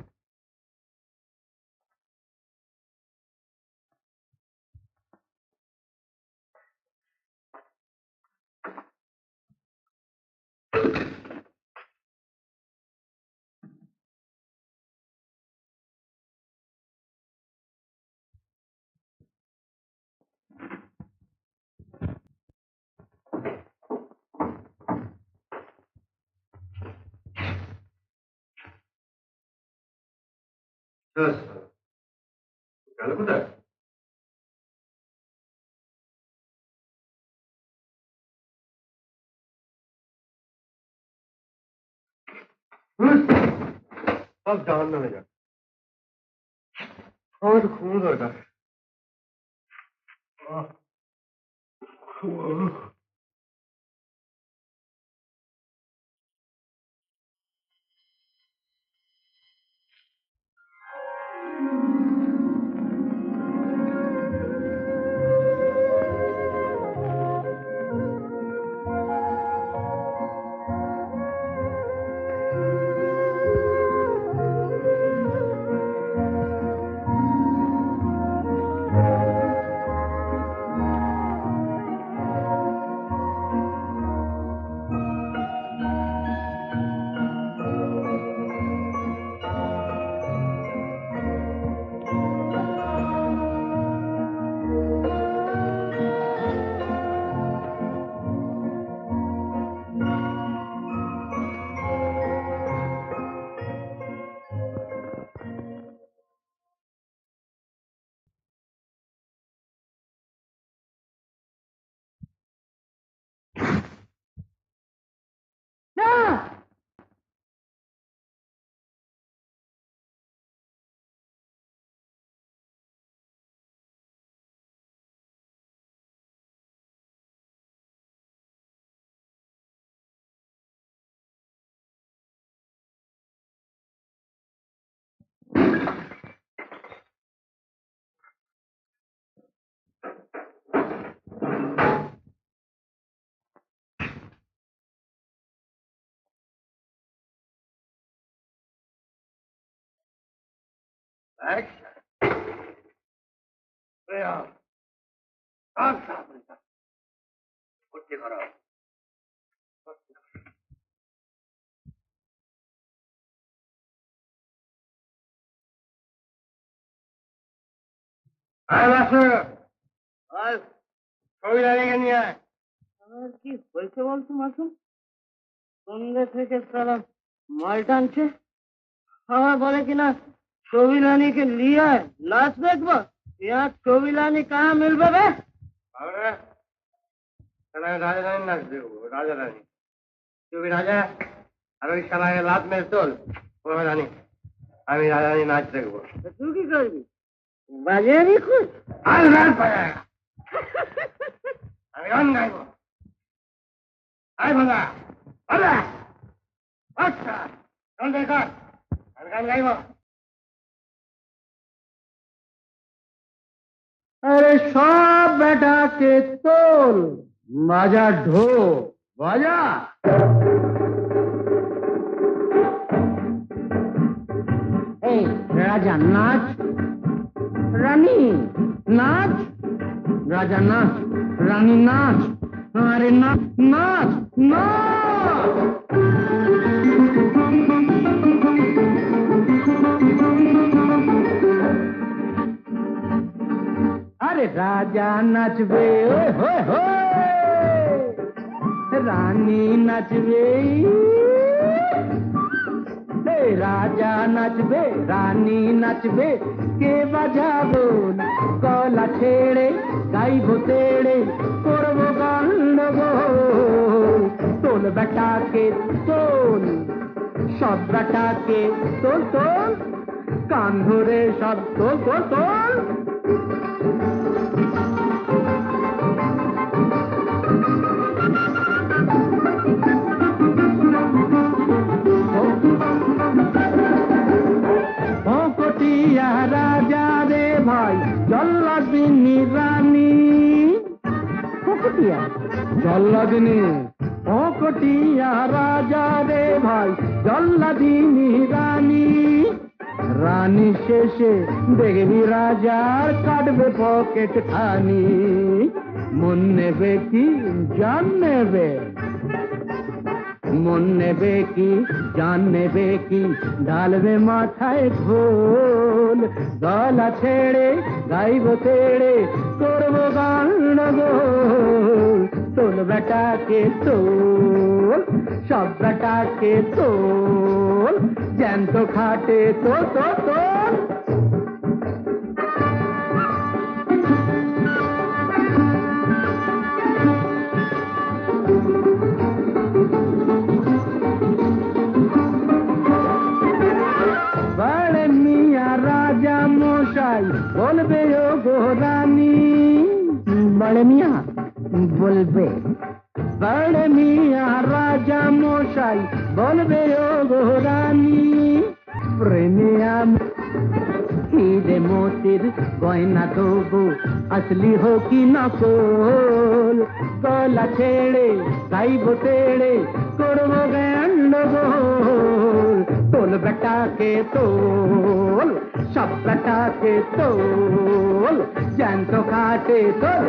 S5: গেল কোথায়?
S2: সব জাহান নামে যাক, আমার একটু ঘুমো দরকার।
S3: কি হয়েছে বলছো মাসুম? সন্ধ্যে থেকে সারা মাল টানছে, আমার বলে কিনা ছবি রানীকে লিয়ে নাচ দেখবো। यहाँ ছবি রানী कहाँ मिलবে बे?
S2: রাজা রানী নাচ দেখবো, রাজা রানী। তুমি রাজা আর ওই শালাকে লাত মেরে তোল, রানী। আমি রাজা রানী নাচ দেখবো।
S3: তুই কি করবি? বাজাবি খুশ?
S2: আর গান বাজায়, আমি গান গাইবো। আই ভাগা ভাগা, আচ্ছা গান দেখা, আমি গান গাইবো।
S3: अरे सब बेटा के तोल बाजा ढो बाजा। राजा नाच, रानी नाच, राजा नाच, रानी नाच, अरे नाच नाच नाच। अरे राजा नाचबे ओए होए होए, रानी नाचबे, राजा नाचबे रानी नाचबे, के बाजाबो गला छेड़े गाइबो तेड़े करबो गंडगोल। तोल बेटा के तोल, सब बेटा के तोल तोल, कान धरे सब तोल तोल तोल। কটিয়া রাজা রে ভাই জল্লাদিনী রানী কটিয়া জল্লাদিনী ও কটিয়া রাজা রে ভাই জল্লাদিনী রানী রানী শেষে দেখবি রাজার কাটবে পকেট খানি মন নেবে কি জান নেবে মন নেবে কি জান নেবে কি ডালবে মাথায় ঢোল গলা ছেড়ে গাইব তেড়ে করবো গান গোল তোল বেটাকে তোল সব বেটাকে তোল জ্যান্ত খাটে তো তোল बड़े मियाँ राजा मोशाई बोलबे ओ गो रानी बड़े मियाँ बोलबे बड़े मियाँ राजा मोशाई बोलबे ओ गो रानी प्रेमिया हीरे मोतिर गयना देबो असली हो कि नकल गला ছেড়ে গাইব তেড়ে করবো গন্ডগোল তোল বেটাকে তোল সব বেটাকে তোল জ্যান্ত খাটে তোল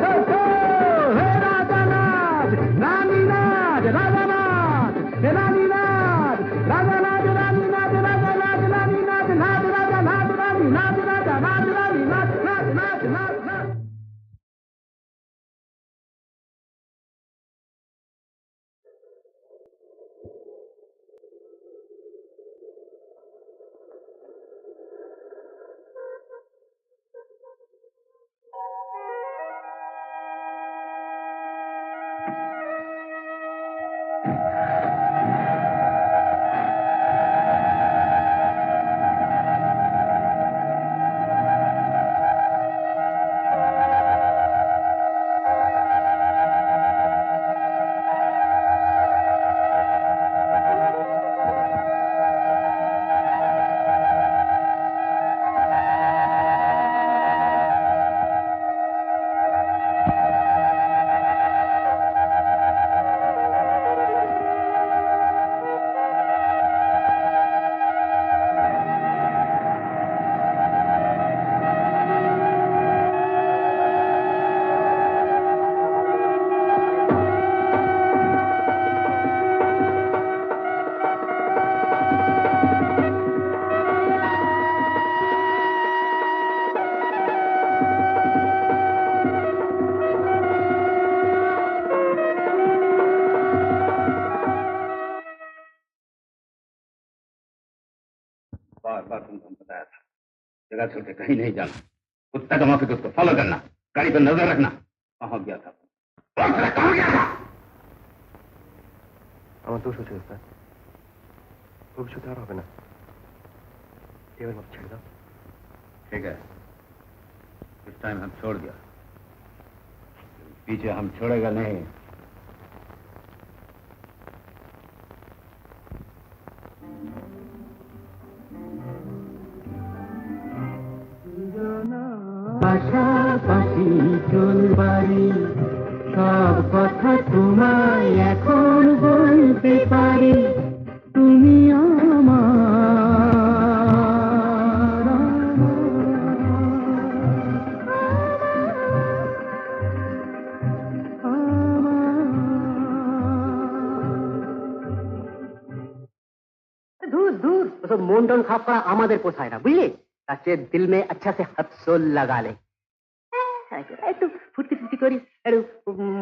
S3: হে রাজানাথ রানীনাথ রাজানাথ হে রানীনাথ রাজানাথ রানীনাথ রাজানাথ রানীনাথ নাথ রাজানাথ রানীনাথ রাজানাথ রানীনাথ নাথ নাথ নাথ নাথ
S5: बार बार तुमको हम बताया था जगह छोड़ के कहीं नहीं जाना कुत्ता का मौके उसको फॉलो करना गाड़ी पर नजर रखना कहाँ गया था कहाँ गया था
S2: আমার দোষ হচ্ছে স্যার ভবিষ্যতে আর হবে না এবার মত ছেড়ে দাও
S5: ठीक है इस टाइम हम छोड़ दिया पीछे हम छोड़ेगा नहीं
S3: পাশাপাশি চলবারি সব কথা তোমায় এখন বলতে পারি তুমি আমার
S4: दूर दूर तो सब मोन टोन खाप करा আমাদের পোষায় না বুঝলি তার চেয়ে দিল মে আচ্ছা সে হৎসোল লাগা লে একটু ফুর্তি ফুর্তি করি একটু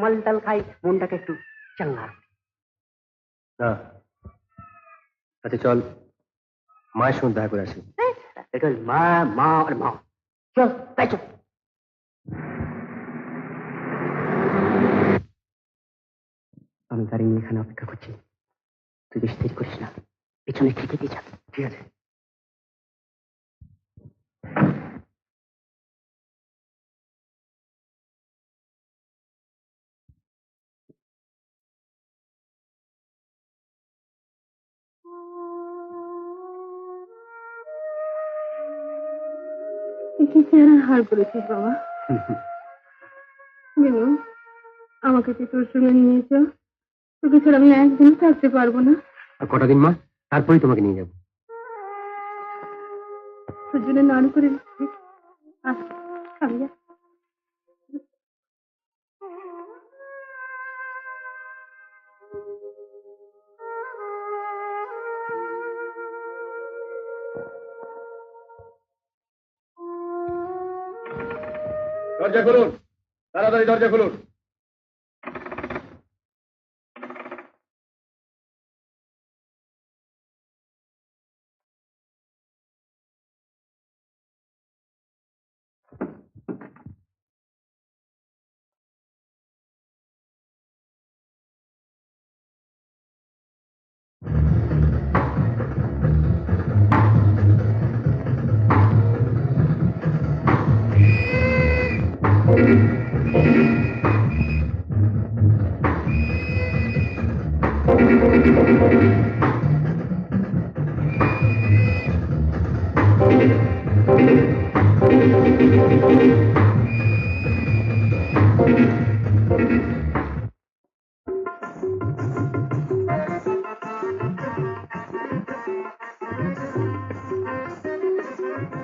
S4: মালটাল খাই মনটাকে একটু চাঙ্গা
S2: না আচ্ছা চল মায়ের সঙ্গে দেখা করে আসি
S4: একটু মা মা আর মা চল তাই চল আমি গাড়ি নিয়ে এখানে অপেক্ষা করছি তুই বেশি দেরি করিস না পিছনে থেকে দিয়ে যা
S2: ঠিক আছে
S1: কি চেহারা হার করেছিস বাবা। মিনু, আমাকে তুই তোর সঙ্গে নিয়ে চল, তোকে ছাড়া আমি একদিন থাকতে পারবো না।
S2: আর কটা দিন মা, তারপরেই তোমাকে নিয়ে যাবো।
S1: তোর জন্য নাড়ু করে দিচ্ছি। আয়, খাবি যা।
S2: দরজা খুলুন, তাড়াতাড়ি দরজা খুলুন।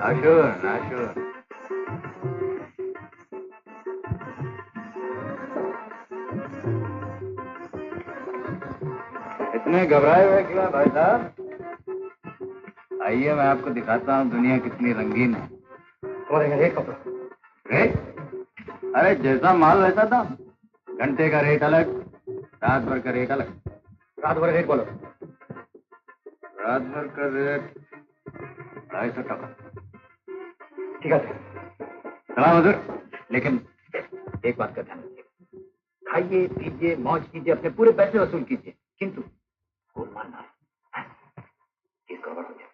S5: আসুন আসুন। इतने घबराए हुए क्यों हैं भाई साहब? आइए मैं आपको दिखाता हूँ दुनिया कितनी रंगीन है।
S2: तुम्हारे यहाँ रेट कपड़ा
S5: रेट? अरे जैसा माल वैसा था। घंटे का रेट अलग, रात भर का रेट अलग।
S2: रात भर रेट बोलो।
S5: रात भर का रेट 250 টাকা।
S2: ठीक है
S5: सलाम हजूर। लेकिन एक बात का ध्यान रखिए, खाइए पीजिए मौज कीजिए, अपने पूरे पैसे वसूल कीजिए, किंतु खूब मानना है, चीज गड़बड़ हो जाए।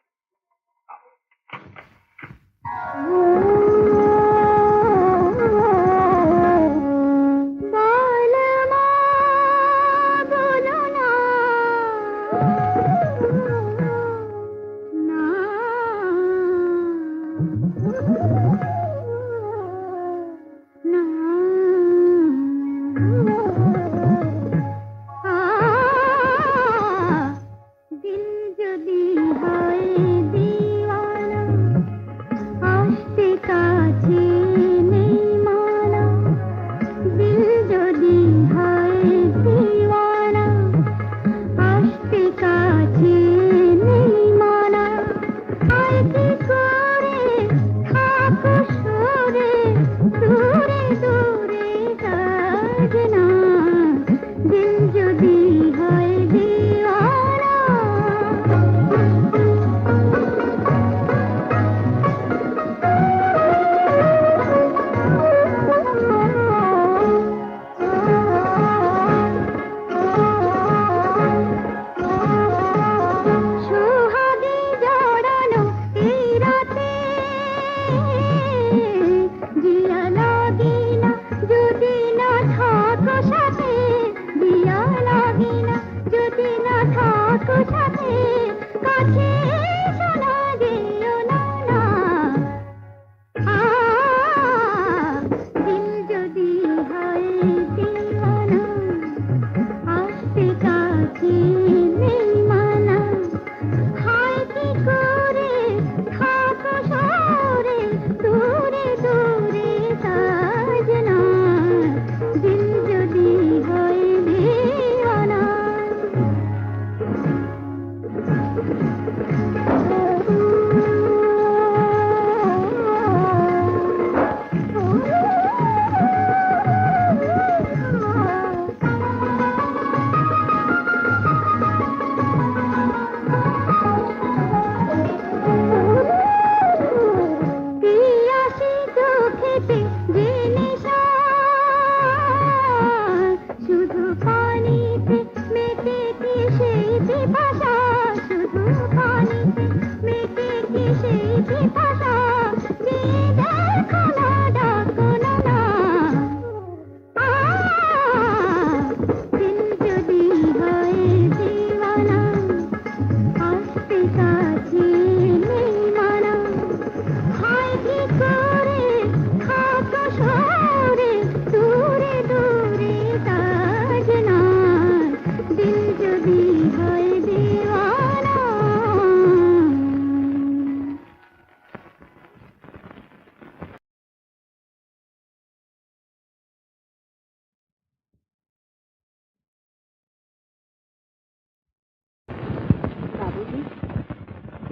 S1: ঠাকুর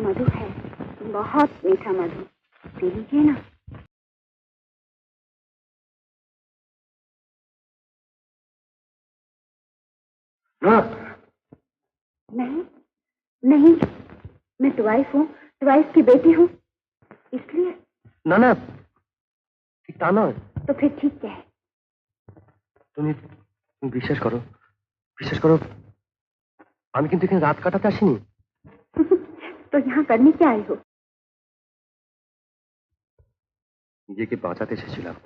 S1: मधु है, बहुत मीठा मधु, पी लीजिए ना। नहीं नहीं, मैं ट्वाइस हूँ, ट्वाइस की बेटी हूँ, इसलिए।
S2: ना ना, ঠিক তা নয়।
S1: तो फिर ठीक क्या है?
S2: তুমি বিশ্বাস করো, বিশ্বাস করো, আমি কিন্তু এখানে রাত কাটাতে আসিনি।
S1: तो यहाँ करने क्या आई हो?
S2: নিজেকে বাঁচাতে এসেছিলাম।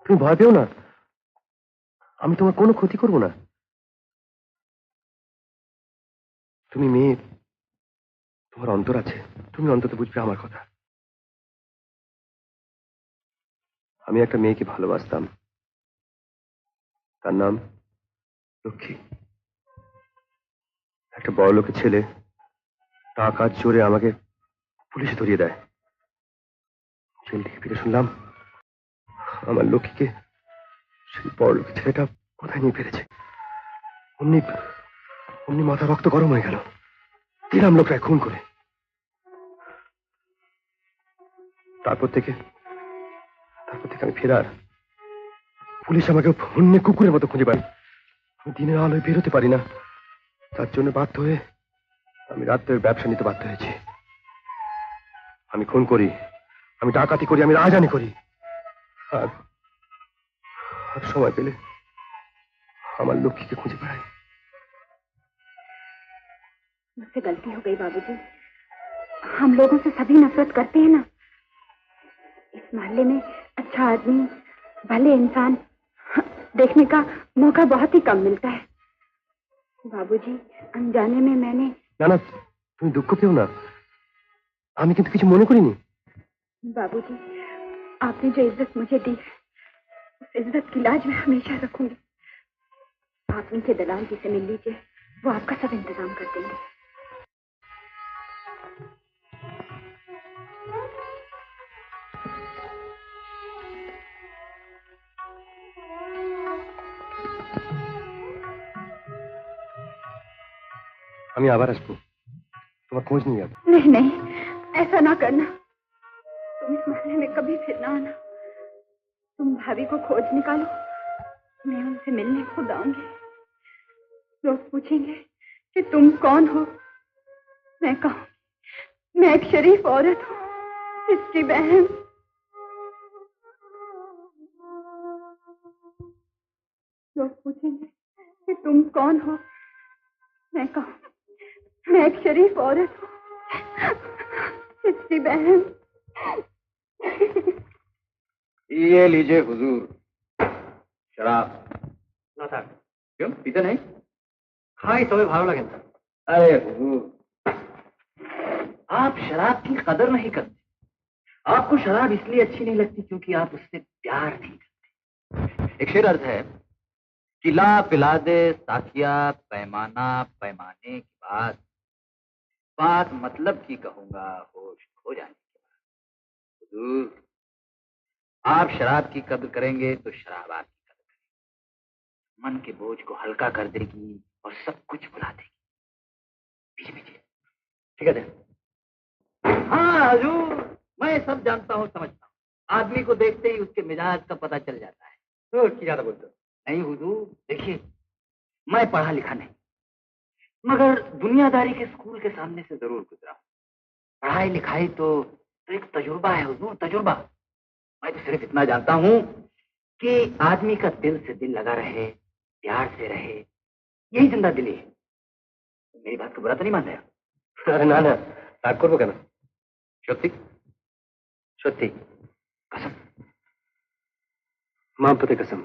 S2: তুমি ভয় পেও না, আমি তোমার কোনো ক্ষতি করব না। তুমি মেয়ে, তোমার অন্তর আছে, তুমি অন্তত বুঝবে আমার কথা। আমি একটা মেয়েকে ভালোবাসতাম, তার নাম লক্ষ্মী। একটা বড় লোকের ছেলে টাকার জোরে আমাকে পুলিশে ধরিয়ে দেয়। জেল থেকে ফিরে শুনলাম আমার লক্ষ্মীকে সেই বড় লোকের ছেলেটা কোথায় নিয়ে ফেলেছে। অমনি অমনি মাথা রক্ত গরম হয়ে গেল, দিলাম লোকরা খুন করে। তারপর থেকে আমি ফেরার, পুলিশ আমাকে অন্য কুকুরের মতো খুঁজে পাই। আমি দিনের আলোয় বেরোতে পারি না, তার জন্য বাধ্য হয়ে আমি রাত্রের ব্যবসা নিতে বাধ্য হয়েছি। আমি খুন করি, আমি ডাকাতি করি, আমি রাজধানী করি, আর সময় পেলে আমার লক্ষ্মীকে খুঁজে পাই।
S1: मुझसे गलती हो गई बाबूजी, हम लोगों से सभी नफरत करते हैं ना। इस मोहल्ले में अच्छा आदमी, भले इंसान देखने का मौका बहुत ही कम मिलता है। बाबूजी, अनजाने में मैंने।
S2: না না, তুমি দুঃখ পেও না, আমি কিন্তু কিছু মনে করিনি।
S1: बाबूजी, आपने जो इज्जत मुझे दी, उस इज्जत की लाज मैं हमेशा रखूंगी। आप उनके दलाल जी से मिल लीजिए, वो आपका सब इंतजाम कर देंगे।
S2: আমি আবার আসবো, তোমার খোঁজ নিয়ে যাবো।
S1: नहीं नहीं, ऐसा ना करना। तुम इस मोहल्ले में कभी फिर ना आना। तुम भाभी को खोज निकालो, मैं उनसे मिलने खुद आऊंगी। लोग पूछेंगे कि तुम कौन हो, मैं कहूँ मैं एक शरीफ औरत हूँ, इसकी बहन। लोग पूछेंगे कि तुम कौन हो, मैं कहूँ मैं एक शरीफ औरत हूँ, इसकी बहन।
S5: ये लीजिए हुजूर शराब।
S3: না থাক। क्यों पीते नहीं? খাই তবে ভালো লাগে না।
S5: अरे हुजूर,
S3: आप शराब की कदर नहीं करते। आपको शराब इसलिए अच्छी नहीं लगती क्योंकि आप उससे प्यार नहीं करते। एक शेर अर्ज है, किला पिला दे साथिया पैमाना पैमाने की बात मतलब की कहूंगा होश खो जाने के बाद। हुजूर, आप शराब की कदर करेंगे तो शराब आपकी कदर करेगी, मन के बोझ को हल्का कर देगी और सब कुछ भुला देगी। पीछे पीछे, ठीक है? हाँ हुजूर, मैं सब जानता हूँ, समझता हूँ। आदमी को देखते ही उसके मिजाज का पता चल जाता है। तो क्या ज्यादा बोलते हो? नहीं हुजूर, देखिए, मैं पढ़ा लिखा नहीं, मगर दुनियादारी के स्कूल के सामने से जरूर गुजरा हूँ। पढ़ाई लिखाई तो एक तजुर्बा है हुजूर, तजुर्बा। मैं तो सिर्फ इतना जानता हूँ कि आदमी का दिल से दिल लगा रहे, प्यार से रहे, यही जिंदा दिली है। मेरी बात को बुरा तो नहीं मान रहे?
S2: আরে না না, রাগ করবো কেন?
S3: সত্যি সত্যি कसम।
S2: मां पते कसम।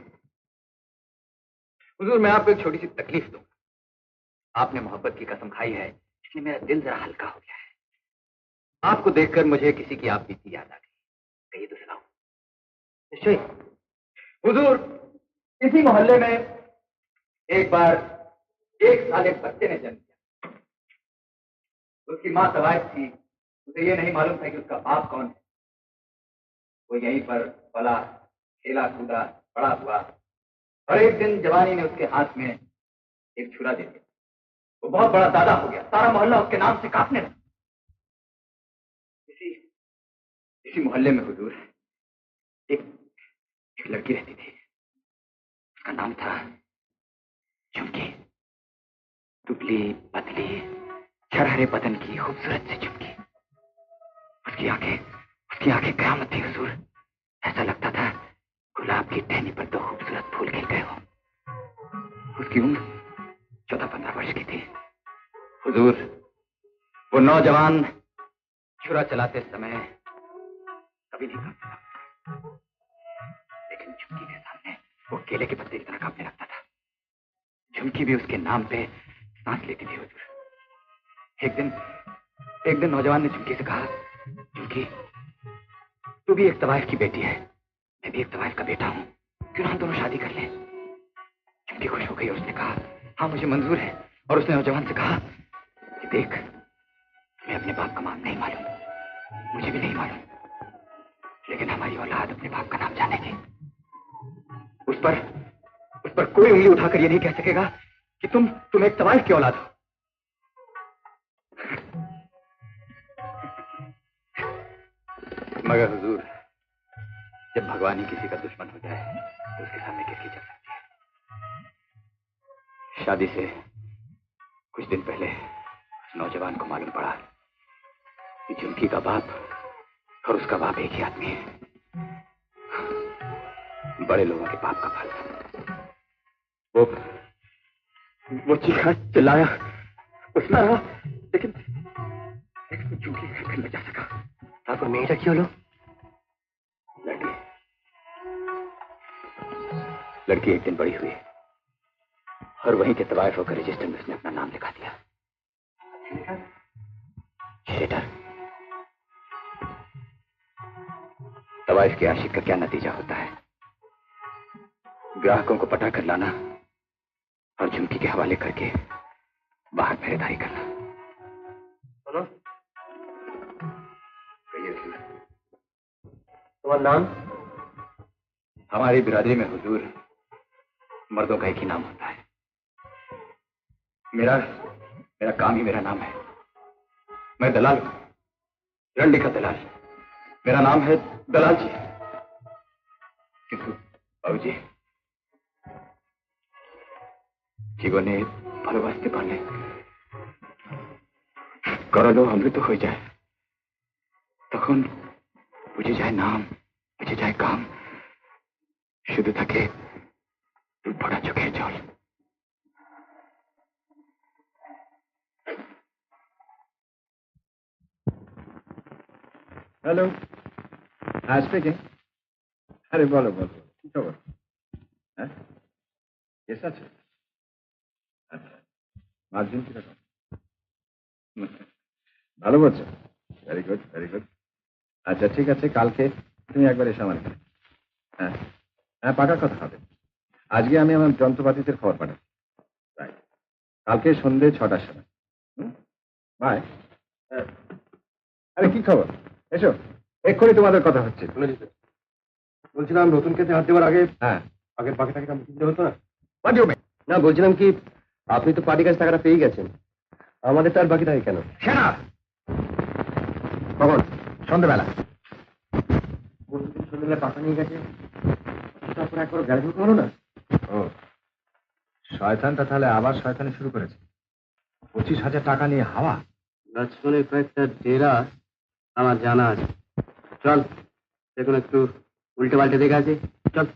S3: हुजूर, मैं आपको एक छोटी सी तकलीफ दूंगा। आपने मोहब्बत की कसम खाई है, इसलिए मेरा दिल जरा हल्का हो गया है। आपको देखकर मुझे किसी की आप बीती याद आ गई। कहिए तो सुनाओ। निश्चय। हुजूर, इसी मोहल्ले में एक बार एक साल एक बच्चे ने जन्म लिया। उसकी मां सवायद थी, उसे ये नहीं मालूम था कि उसका बाप कौन है। वो यहीं पर पला, खेला कूदा, बड़ा हुआ, और एक दिन जवानी ने उसके हाथ में एक छुरा दे दिया।
S5: वो बहुत बड़ा दादा हो गया, सारा मोहल्ला उसके नाम से कांपने लगा। इसी मोहल्ले में हुजूर एक एक लड़की रहती थी, उसका नाम था झुमकी। दुबली पतली शरहरे बदन की खूबसूरत सी झुमकी। उसकी आंखें कयामत थी हुजूर। ऐसा लगता था गुलाब की टहनी पर दो खूबसूरत फूल खिल गए हो। उसकी उम्र 14-15 वर्ष की थी हुजूर। वो नौजवान छुरा चलाते समय कभी नहीं कांपता, लेकिन झुमकी के सामने वो केले के पत्ते की तरह कांपने लगता था। झुमकी भी उसके नाम पे सांस लेती थी हुजूर। एक दिन नौजवान ने झुमकी से कहा, झुमकी तू भी एक तवाइफ की बेटी है, मैं भी एक तवाइफ का बेटा हूं, क्यों ना हम दोनों शादी कर लें। झुमकी खुश हो गई और उसने कहा, हाँ मुझे मंजूर है। और उसने नौजवान से कहा कि देख, तुम्हें अपने बाप का नाम नहीं मालूम, मुझे भी नहीं मालूम, लेकिन हमारी औलाद अपने बाप का नाम जानेगी। उस पर कोई उंगली उठाकर ये नहीं कह सकेगा कि तुम एक तवाइफ की औलाद हो। मगर हुजूर, जब भगवान ही किसी का दुश्मन हो जाए तो उसके सामने किसकी चल सकती है। शादी से कुछ दिन पहले उस नौजवान को मालूम पड़ा कि झुमकी का बाप और उसका बाप एक ही आदमी है। बड़े लोगों के पाप का फल। वो चीखा चिल्लाया, उसमें लेकिन झुमकी घर में जा सका। ठाकुर में ही रखी हो लो। लड़की एक दिन बड़ी हुई और वहीं के तवाइफ होकर रजिस्टर में उसने अपना नाम लिखा दिया, शेटर। तवाइफ के आशिक का क्या नतीजा होता है? ग्राहकों को पटा कर लाना और झुमकी के हवाले करके बाहर पहरेदारी करना।
S2: सुनो, तुम्हारा नाम?
S5: हमारी बिरादरी में हुजूर मर्दों का एक ही नाम होता है। मेरा काम ही मेरा नाम है। मैं दलाल हूं, रंडी का दलाल। मेरा नाम है दलाल जी। किंतु बाबूजी, জীবনে ভালোবাসতে পারলে করলো অমৃত হয়ে যায়। তখন বুঝে যায় নাম, বুঝে যায় কাম, শুধু থাকে ভরা চোখের জল।
S6: হ্যালো, হ্যাঁ স্পিকিং। আরে বলো বলো, কি খবর? হ্যাঁ, কেস আছে? আচ্ছা, মার্জিন কিরকম? ভালো বলছো? Very good, very good. আচ্ছা ঠিক আছে, কালকে তুমি একবার এসো আমার এখানে। হ্যাঁ হ্যাঁ, পাকা কথা হবে। আজকে আমি আমার যন্ত্রপাতিদের খবর পাঠাবো। রাইট, কালকে সন্ধ্যে 6টার সময়। বাই। আরে কি খবর? এসো, এক্ষুনি তোমাদের কথা হচ্ছে।
S2: বলছিলাম নতুন কেসে হাত দেওয়ার আগে
S6: হ্যাঁ,
S2: আগের বাকি টাকাটা দিতে হতো না?
S6: What do you mean?
S2: না, বলছিলাম কি, আপনি তো পার্টি কাছে টাকাটা পেয়ে গেছেন, আমাদের তার বাকি থাকে কেন?
S6: সেনা কখন? সন্ধ্যেবেলা।
S2: সন্ধ্যেবেলা টাকা নিয়ে গেছে, তারপর একবার গ্যারেজ করো না।
S6: ও, শয়তানটা তাহলে আবার শয়তানি শুরু করেছে। 25,000 টাকা নিয়ে হাওয়া।
S3: লক্ষ্মণের কয়েকটা ডেরা আমার জানা আছে। চল, দেখুন একটু উল্টে পাল্টে দেখে আছে। চল।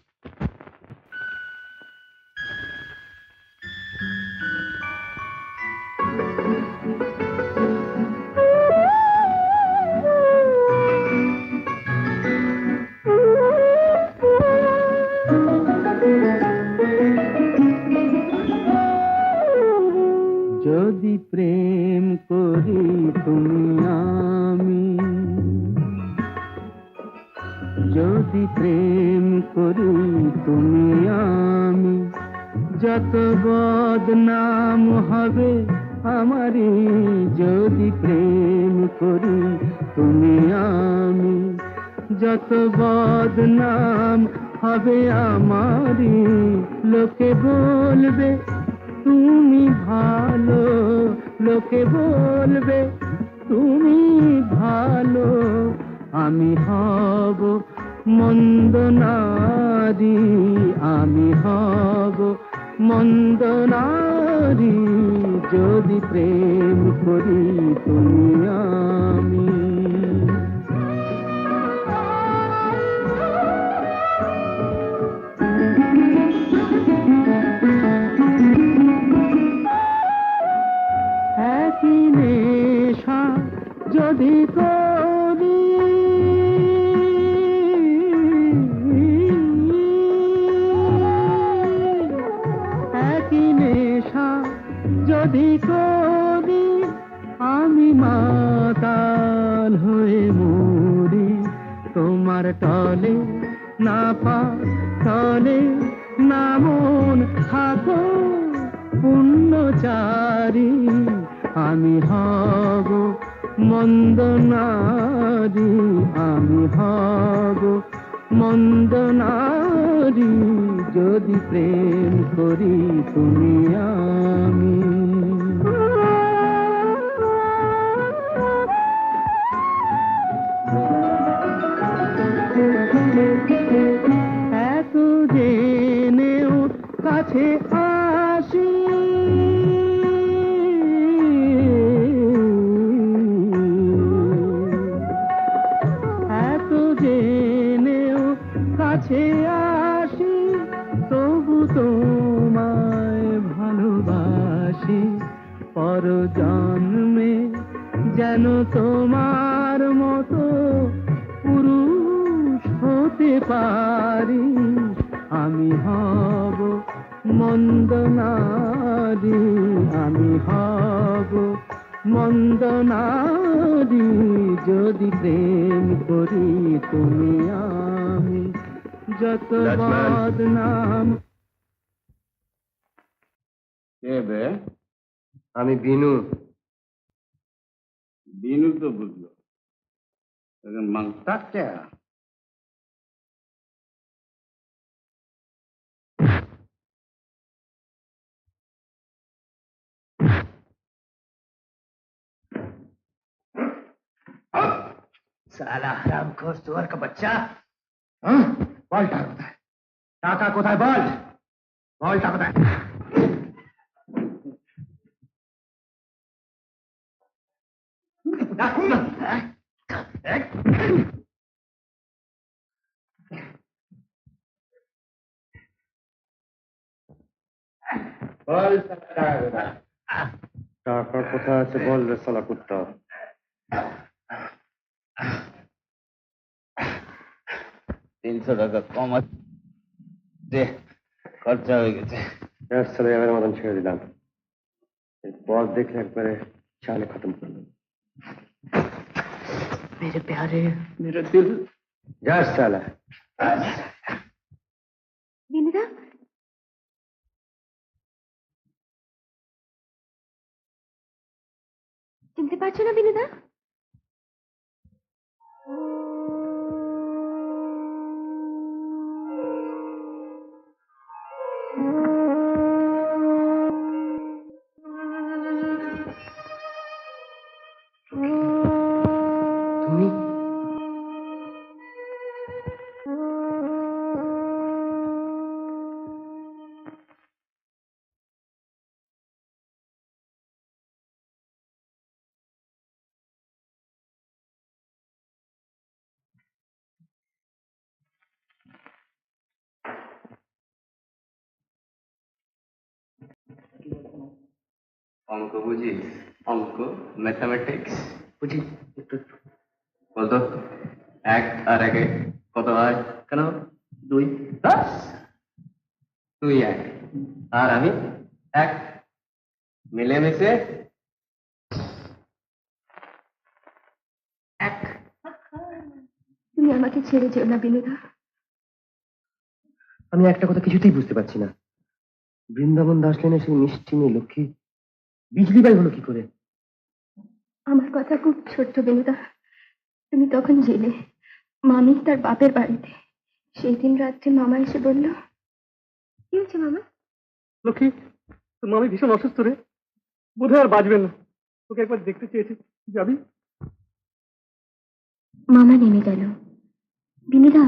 S3: যদি প্রেম করি তুমি আমি, যদি প্রেম করি তুমি আমি, যত বদনাম হবে আমারই। যদি প্রেম করি তুমি আমি, যত বদনাম হবে আমারই। লোকে বলবে তুমি ভালো, লোকে বলবে তুমি ভালো, আমি হব মন্দ নারী, আমি হব মন্দ নারী, যদি প্রেম করি তুমি আমি। একই নেশা যদি করি, একই নেশা যদি করি, আমি মাতাল হয়ে মরি, তোমার টলে না পা টলে না মন থাকো পুণ্যচারী, আমি হব মন্দ নারী, আমি হব মন্দ নারী, যদি প্রেম করি তুমি আমি। এত জেনেও কাছে আসি, এত জেনেও কাছে আসি, তবু তোমায় ভালোবাসি, পর জন্মে যেন তোমার মতো পুরুষ হতে পারি, আমি হব মন্দ নারী, আমি হব মন্দ নারী, যদি প্রেম করি তুমি আমি, যত বদনাম।
S5: কে বে?
S2: আমি বিনু।
S5: बीनू तो बुझलो, लेकिन मांगता क्या?
S3: साला हरामखोर सुअर का बच्चा, বল টাকা কোথায়? টাকা কোথায় বল, বল টাকা কোথায়?
S2: বল টাকা কোথায় আছে, বল রে শালা কুত্তা।
S5: 300 টাকা কম আছে, খরচা হয়ে গেছে।
S2: এবার মতন ছেড়ে দিলাম, এরপর দেখলে একবারে চালে খতম করলো।
S1: मेरे प्यारे,
S5: मेरा दिल
S2: যা শালা।
S1: বিনুদা, চিনতে পারছো না বিনুদা?
S2: তুমি
S5: অঙ্ক বুঝিস? অঙ্ক, ম্যাথামেটিক্স বুঝি? বলতো 1 আর 1 কত হয়? কেন 2, বাস 2 1 আর আমি 1, মিলেমিশে 1।
S1: তুমি আমাকে ছেড়ে যেও না বিনুদা।
S2: আমি একটা কথা কিছুতেই বুঝতে পারছি না, বৃন্দাবন দাস লেনে সেই মিষ্টি মেয়ে লক্ষ্মী বিজলি বাই হলো কি করে?
S1: আমার কথা খুব ছোট্ট বিনুদা, তুমি তখন জেলে, মামি তার বাপের বাড়িতে। সেই দিন রাত্রে মামা এসে বলল, কি হয়েছে মামা?
S2: লক্ষ্মী
S4: তোর মামি ভীষণ অসুস্থ রে, বোধহয় আর বাঁচবেন না। তোকে একবার দেখতে চেয়েছি, যাবি?
S1: মামা নেমে গেল। বিনুদা,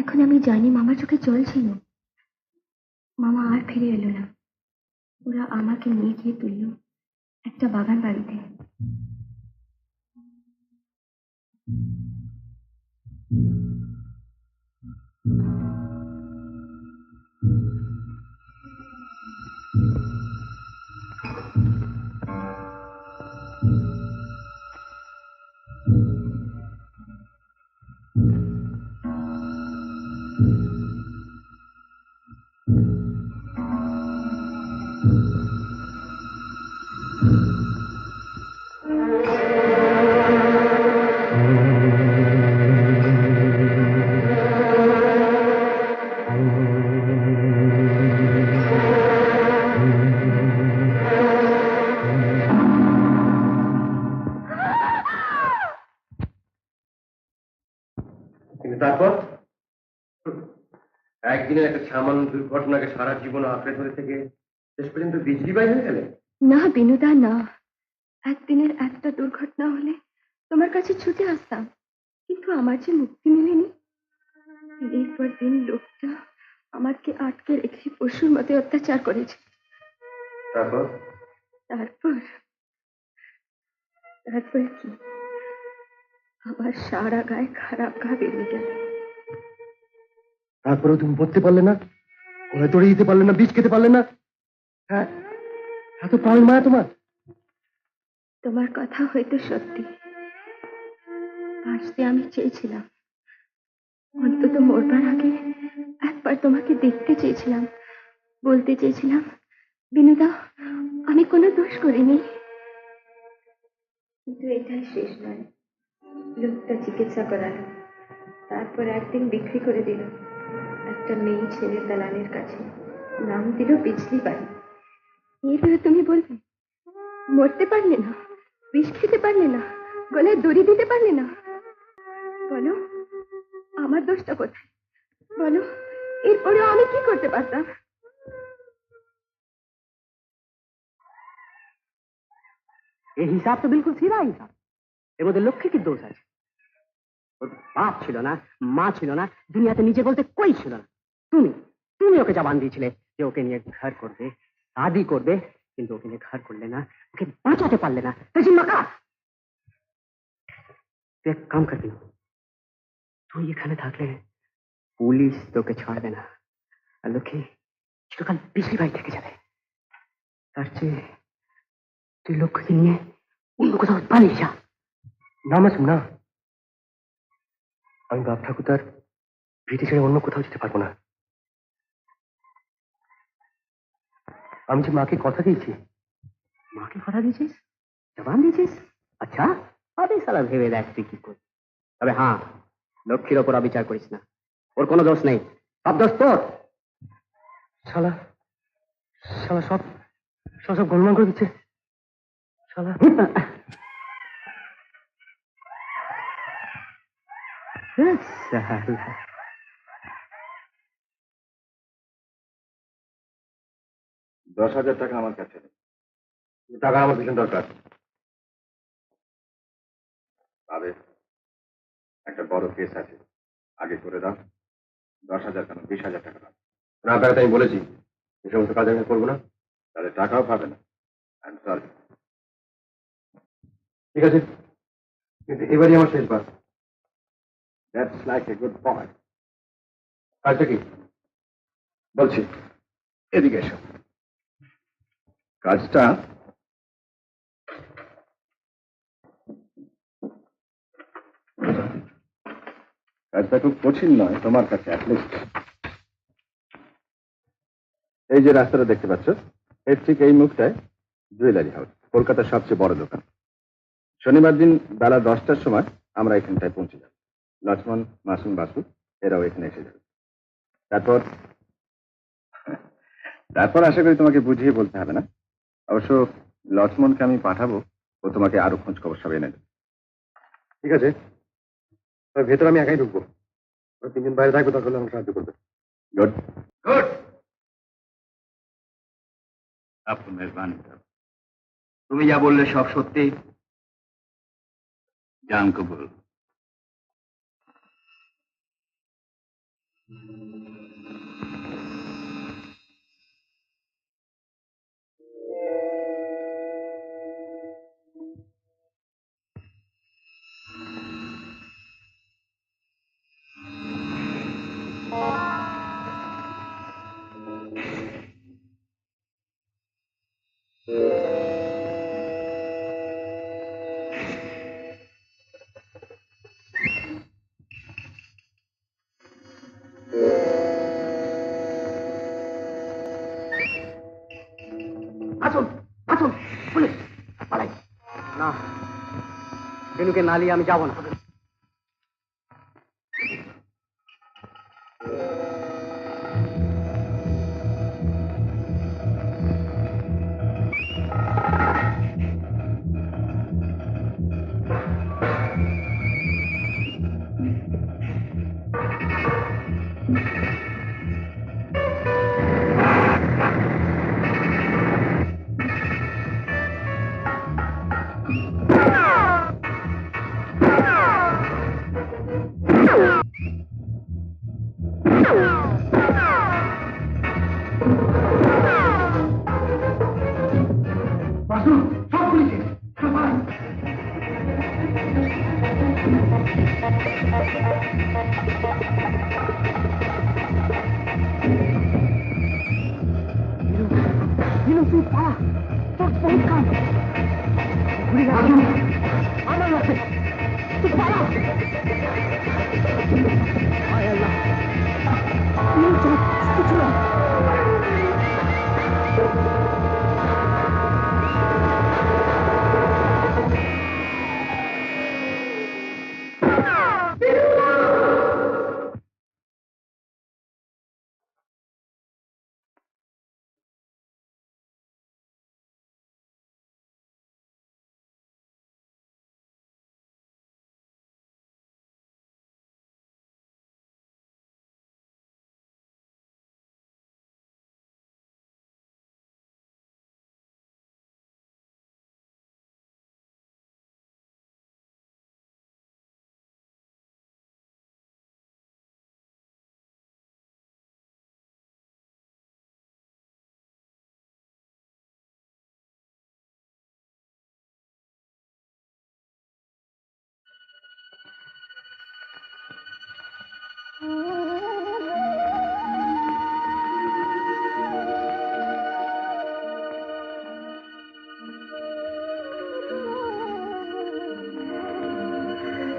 S1: এখন আমি জানি মামার চোখে জল ছিল। মামা আর ফিরে এলো না। ওরা আমাকে নিয়ে গিয়ে তুলল একটা বাগান বাড়িতে।
S2: কিন্তু তারপর একদিনের একটা সামান্য দুর্ঘটনাকে সারা জীবন আঁকড়ে ধরে থেকে শেষ পর্যন্ত বিজলি বাই হয়ে গেলে?
S1: না বিনুদা, না। একদিনের একটা দুর্ঘটনা হলে তোমার কাছে ছুটে আসতাম, কিন্তু আমার যে মুক্তি মেলেনি। দিনের পর দিন লোকটা আমাকে আটকে রেখে পশুর মতো অত্যাচার করেছে।
S2: তারপর
S1: তারপর তারপর কি, আবার সারা গায়ে খারাপ ঘা বেরিয়ে গেল।
S2: তারপরেও তুমি পড়তে পারলে না, কোথায় চড়ে যেতে পারলে না, বীজ খেতে পারলে না? হ্যাঁ, এত প্রাণ মায়া তোমার?
S1: তোমার কথা হয়তো সত্যি। আসতে আমি চেয়েছিলাম, অন্তত মরবার আগে একবার তোমাকে দেখতে চেয়েছিলাম, বলতে চেয়েছিলাম, বিনুদা আমি কোনো দোষ করিনি। কিন্তু এটাই শেষ নয়। লোকটা চিকিৎসা করালো, তারপর একদিন বিক্রি করে দিল একটা মেয়ে ছেলে দালানের কাছে। নাম দিল বিজলি বাড়ি। এরপরে তুমি বলবে মরতে পারলে না, বিষ খেতে পারলে না, গলায় দড়ি দিতে পারলে না? বলো, আমার দোষটা কোথায়? বলো, এরপরেও আমি কি করতে পারতাম?
S3: এই হিসাব তো বিলকুল সিধা হিসাব। এর মধ্যে লক্ষ্মী কি দোষ আছে? ওর বাপ ছিল না, মা ছিল না, দুনিয়াতে নিজে বলতে কই ছিল না। তুমি তুমি ওকে জবান দিয়েছিলে যে ওকে নিয়ে ঘর করবে, শাদি করবে, কিন্তু ওকে নিয়ে ঘর করলে না, ওকে বাঁচাতে পারলে না। তুই এক কাম করবি না, তুই এখানে থাকলে পুলিশ তোকে ছাড়বে না, আর লক্ষ্মী চিরকাল বিজলি বাড়ি থেকে যাবে। তার চেয়ে তুই লক্ষ্মীকে নিয়ে অন্য কোথাও পালিয়ে যা।
S2: না মাসুম, না, আমি বাপ ঠাকুরদার ভিটে ছেড়ে অন্য কোথাও যেতে পারবো না। আমি যে মাকে কথা দিয়েছি।
S3: মাকে কথা দিয়েছিস, জবান দিয়েছিস? আচ্ছা, আরে সালা ভেবে দেখ তুই কি করবি। তবে হ্যাঁ, লক্ষ্মীর ওপর অবিচার করিস না, ওর কোনো দোষ নেই, সব দোষ তোর।
S2: শালা শালা সব সব সব গোলমাল করে দিচ্ছে শালা।
S6: 10,000 টাকা আমার কাছে নেই।
S2: টাকা আমার ভীষণ দরকার।
S6: তবে একটা বড় কেস আছে, আগে করে দাও। 10,000 কেন, 20,000 টাকা দাও।
S2: না বেড়াতে আমি বলেছি এই সমস্ত কাজ আমি করবো না।
S6: তাহলে টাকাও পাবে না। I am sorry.
S2: ঠিক আছে, কিন্তু এবারই আমার শেষবার।
S6: That's like a good point.
S2: কাজটা কি বলছি?
S6: এদিকে এসো। কাজটা কাজটা খুব কঠিন নয় তোমার কাছে অ্যাটলিস্ট। এই যে রাস্তাটা দেখতে পাচ্ছ, এর ঠিক এই মুখটায় জুয়েলারি হাউস, কলকাতার সবচেয়ে বড় দোকান। শনিবার দিন বেলা 10টার সময় আমরা এখানটায় পৌঁছে যাব। লক্ষ্মণ, মাসুম, বাসু এরাও এখানে এসে যাবে। তারপর তারপর আশা করি তোমাকে বুঝিয়ে বলতে হবে না। অবশ্য লক্ষ্মণকে আমি পাঠাবো, ও তোমাকে আরো খোঁজ খবর সব এনে দেবে।
S2: ঠিক আছে, তবে ভেতরে আমি একাই ঢুকবো। 3 দিন বাইরে থাকবো, তাহলে আমাকে সাহায্য করবে।
S6: গুড।
S2: গুড।
S5: आपको मेहरबानी साहब তুমি যা বললে সব সত্যি জান কবুল
S3: আসুন আসুন পুলিশ পালাই না বেনুকে না নিয়ে আমি যাব না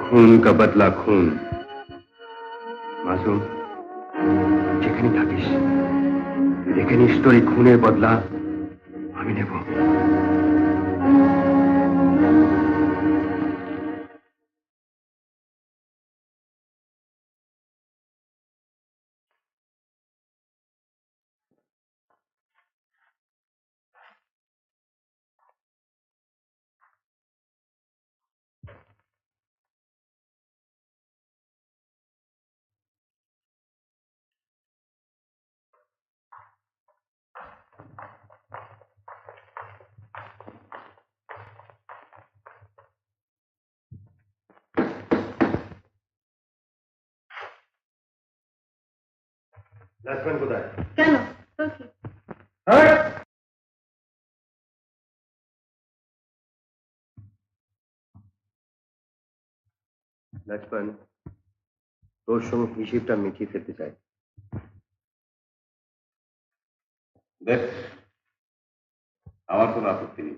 S5: खून का बदला खून মাসুম যেখানে থাকিস দেখে নিস তোর এই খুনের বদলা আমি নেব লক্ষ্মণ কোথায়
S1: কেন তোর কি?
S2: লক্ষ্মণ তোর সঙ্গে হিসেবটা মিটিয়ে ফেলতে চাই
S5: দেখ আমার কোনো আপত্তি নেই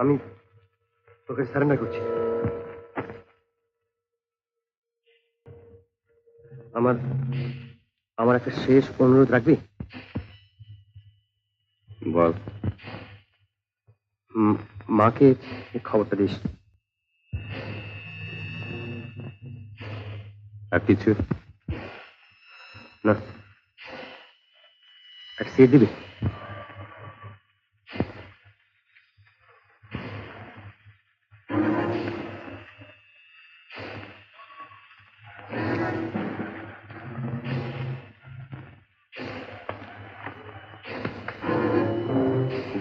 S2: আমি তোকে সারেন্ডার করছি। আমার আমার একটা শেষ অনুরোধ রাখবি?
S6: বল।
S2: মাকে এই খবরটা দিস।
S6: আর কিছু?
S2: না, একটা সিট দিবি?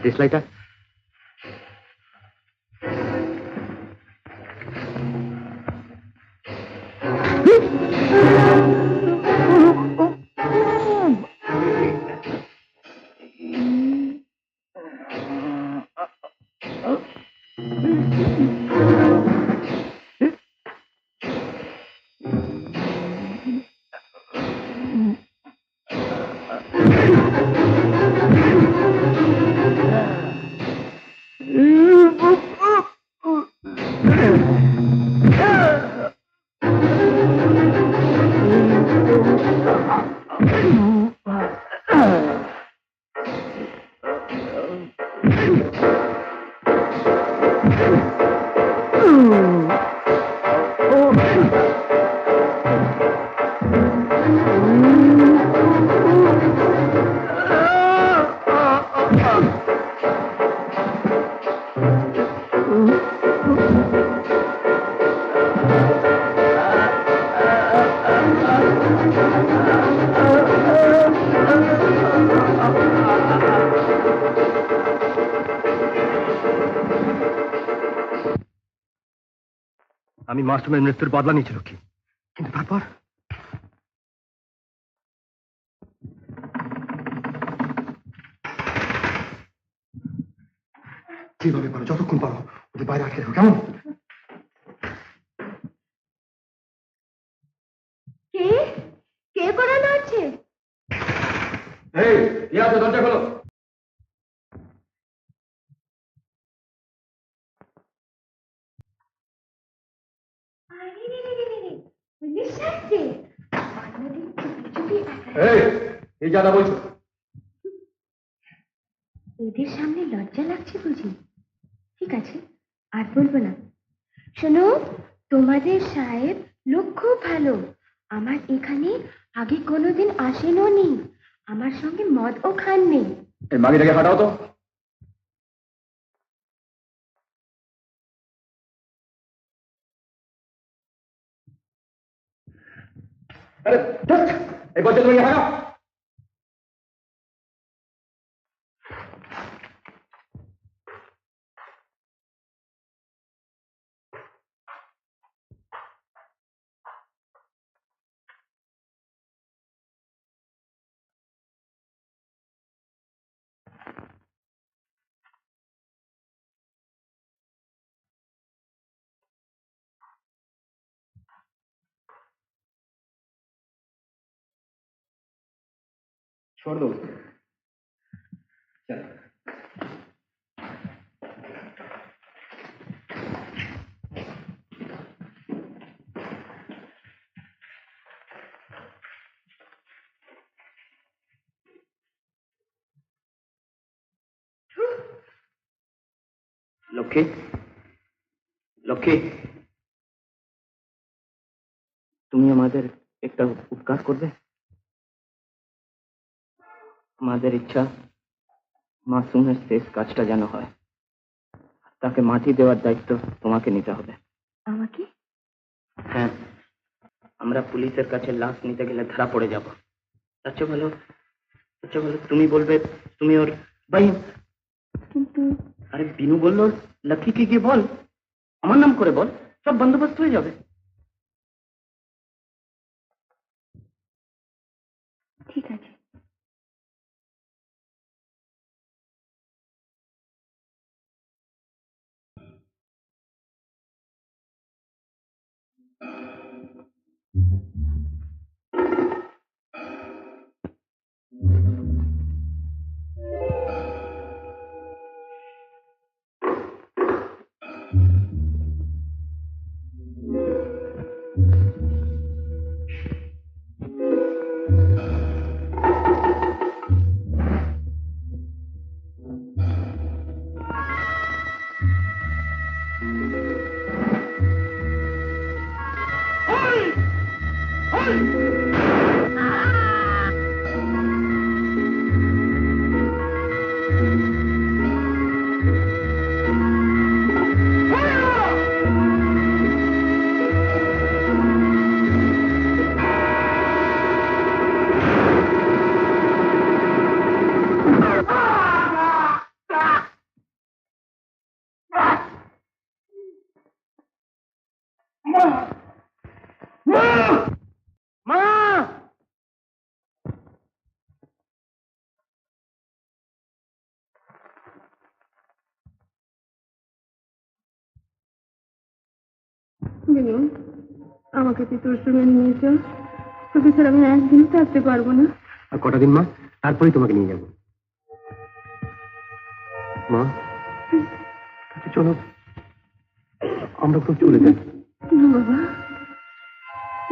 S2: দেশলাইটা আমি মাস্টারের মৃত্যুর বদলা নিয়েছিল কি, কিন্তু তারপর কিভাবে পারো, যতক্ষণ পারো ওদের বাইরে আটকে রাখো, কেমন?
S1: কে কে পড়ানো আছে?
S6: এই কি আছে, দরজা খোলো।
S1: পুলিশ আসছে। অন্যদিন চুপি চুপি
S6: এই এই জাদা বলছো?
S1: এদের সামনে লজ্জা লাগছে বুঝি? ঠিক আছে, আর বলবো না। শোনো, তোমাদের সাহেব লোক খুব ভালো। আমার এখানে আগে কোনোদিন আসেনও নি, আমার সঙ্গে মদও খান নেই।
S6: এই মাগিটাকে হাঁটাও তো। আরে ধ্যাৎ, এই বলছে তুমি হাঁটাও। छोड़ दो उसको। चल।
S3: লক্ষ্মী, লক্ষ্মী, তুমি আমাদের একটা উপকার করবে? আমাদের ইচ্ছা মাসুমের শেষ কাজটা যেন হয়। তাকে মাটি দেওয়ার দায়িত্ব তোমাকে নিতে হবে।
S1: আমাকে?
S3: হ্যাঁ, আমরা পুলিশের কাছে লাশ নিতে গেলে ধরা পড়ে যাব। আচ্ছা বলো, আচ্ছা বলো, তুমি বলবে তুমি ওর ভাই।
S1: কিন্তু
S3: আরে বিনু বললো লক্ষ্মীকে গিয়ে বল, আমার নাম করে বল, সব বন্দোবস্ত হয়ে যাবে।
S1: ঠিক আছে। বিনু, আমাকে তুই তোর সঙ্গে নিয়ে চল। তোকে ছাড়া আমি একদিন থাকতে পারবো না।
S2: আর কটা দিন মা, তারপরেই তোমাকে নিয়ে যাবো। মা আচ্ছা, চলো আমরা তো চলে যাই।
S1: না বাবা,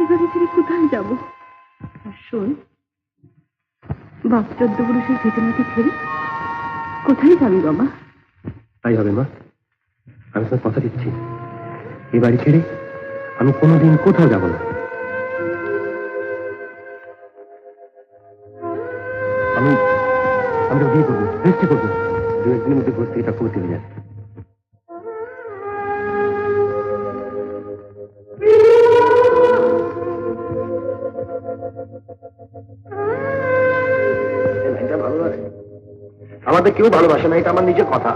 S1: এবারে ছেড়ে কোথায় যাবো? আর শোন, বাপ 14 পুরুষের ভেতনাটি ছেড়ে কোথায় যাবি বাবা?
S2: তাই হবে মা, আমি তোমার কথা দিচ্ছি, এই বাড়ি ছেড়ে আমি কোনোদিন কোথাও যাব না। আমি আমরা বিয়ে করবো, রেজিস্ট্রি করবো, 2-1 দিনের মধ্যে ঘর থেকে তা করে চলে যায়। আমাদের কেউ ভালোবাসে না, এটা আমার নিজের কথা।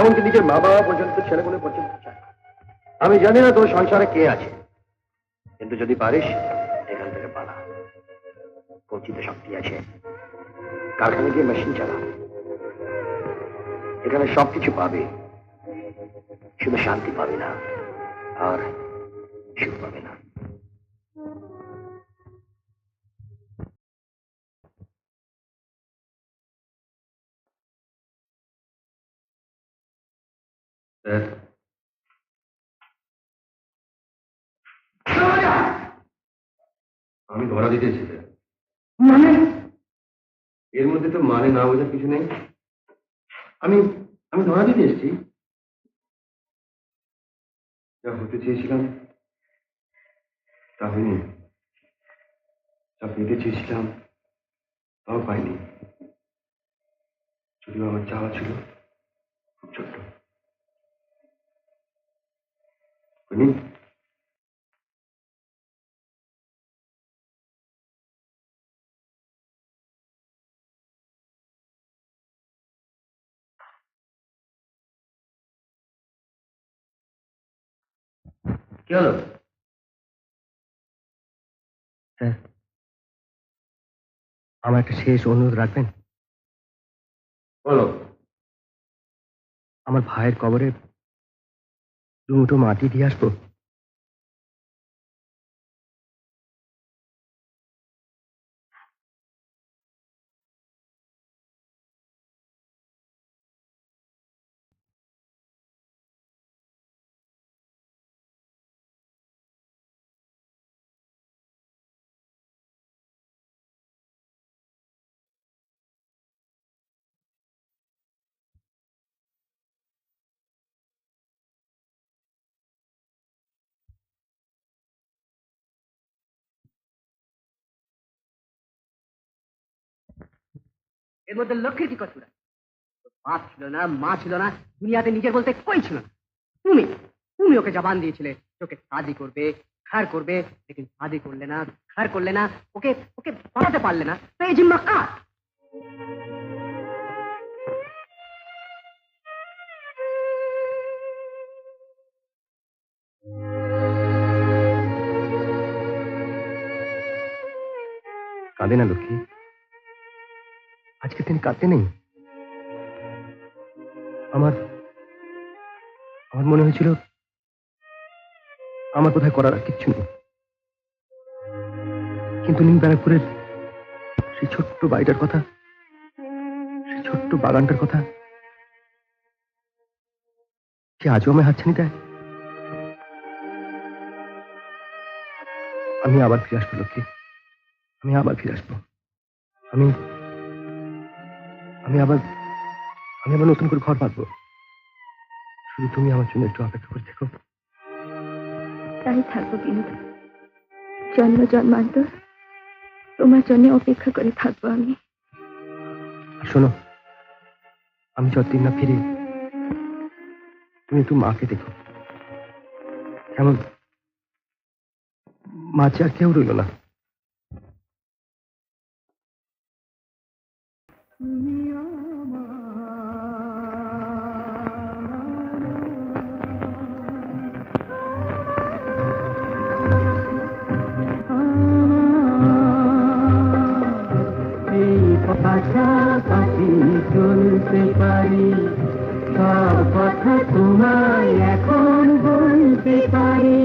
S2: এমনকি নিজের মা বাবা পর্যন্ত ছেলে বলে পর্যন্ত চায়। আমি জানি না তোর সংসারে কে আছে, কিন্তু যদি পারিস এখান থেকে পালা। পৌঁছিতে শক্তি আছে, কারখানে গিয়ে মেশিন চালা, এখানে সবকিছু পাবে, শুধু শান্তি পাবে না আর সুখ পাবে না। আমি ধরা দিতে এসেছি। মানে এর মধ্যে তো মানে না বোঝার কিছু নেই। আমি আমি ধরা দিতে এসেছি। যা হতে চেয়েছিলাম তা হয়নি, যা পেতে চেয়েছিলাম তাও পাইনি। যদিও আমার চাওয়া ছিল খুব ছোট্ট। কি হলো? স্যার, আমার একটা শেষ অনুরোধ রাখবেন? বলো। আমার ভাইয়ের কবরে 2 মুঠো মাটি দিয়ে আসবো।
S3: এর মধ্যে লক্ষ্যের কি কথা? বাপ ছিল না, মা ছিল না, দুনিয়াতে নিজের বলতে কই ছিল না। তুমি তুমি ওকে জবান দিয়েছিলে তোকে শাদি করবে, খার করবে, লেকিন শাদি করলে না, খার করলে না, ওকে ওকে বানাতে পারলে না। তো এই জিম্মা কার?
S2: কাঁদে না লক্ষ্মী, আজকে তিনি কাঁদতে নেই। আমার আমার মনে হয়েছিল আমার কোথায় করার আর কিচ্ছু নেই, কিন্তু নিম ব্যারাকপুরের সেই ছোট্ট বাড়িটার কথা, সেই ছোট্ট বাগানটার কথা যে আজও আমায় হাতছানি দেয়। আমি আবার ফিরে আসবো লক্ষ্মী, আমি আবার ফিরে আসবো। আমি আমি আবার আমি আবার নতুন করে ঘর পাবো। শুধু তুমি আমার জন্য একটু অপেক্ষা করে থেকো।
S1: তাই থাকবো কিন্তু জন্ম জন্মান্তর তোমার জন্য অপেক্ষা করে থাকবো আমি।
S2: আর শোনো, আমি যতদিন না ফিরি তুমি একটু মাকে দেখো। কেমন মা আর কেউ রইল না।
S3: পাশাপাশি চলতে পারি, সব কথা তোমায় এখন বলতে পারি।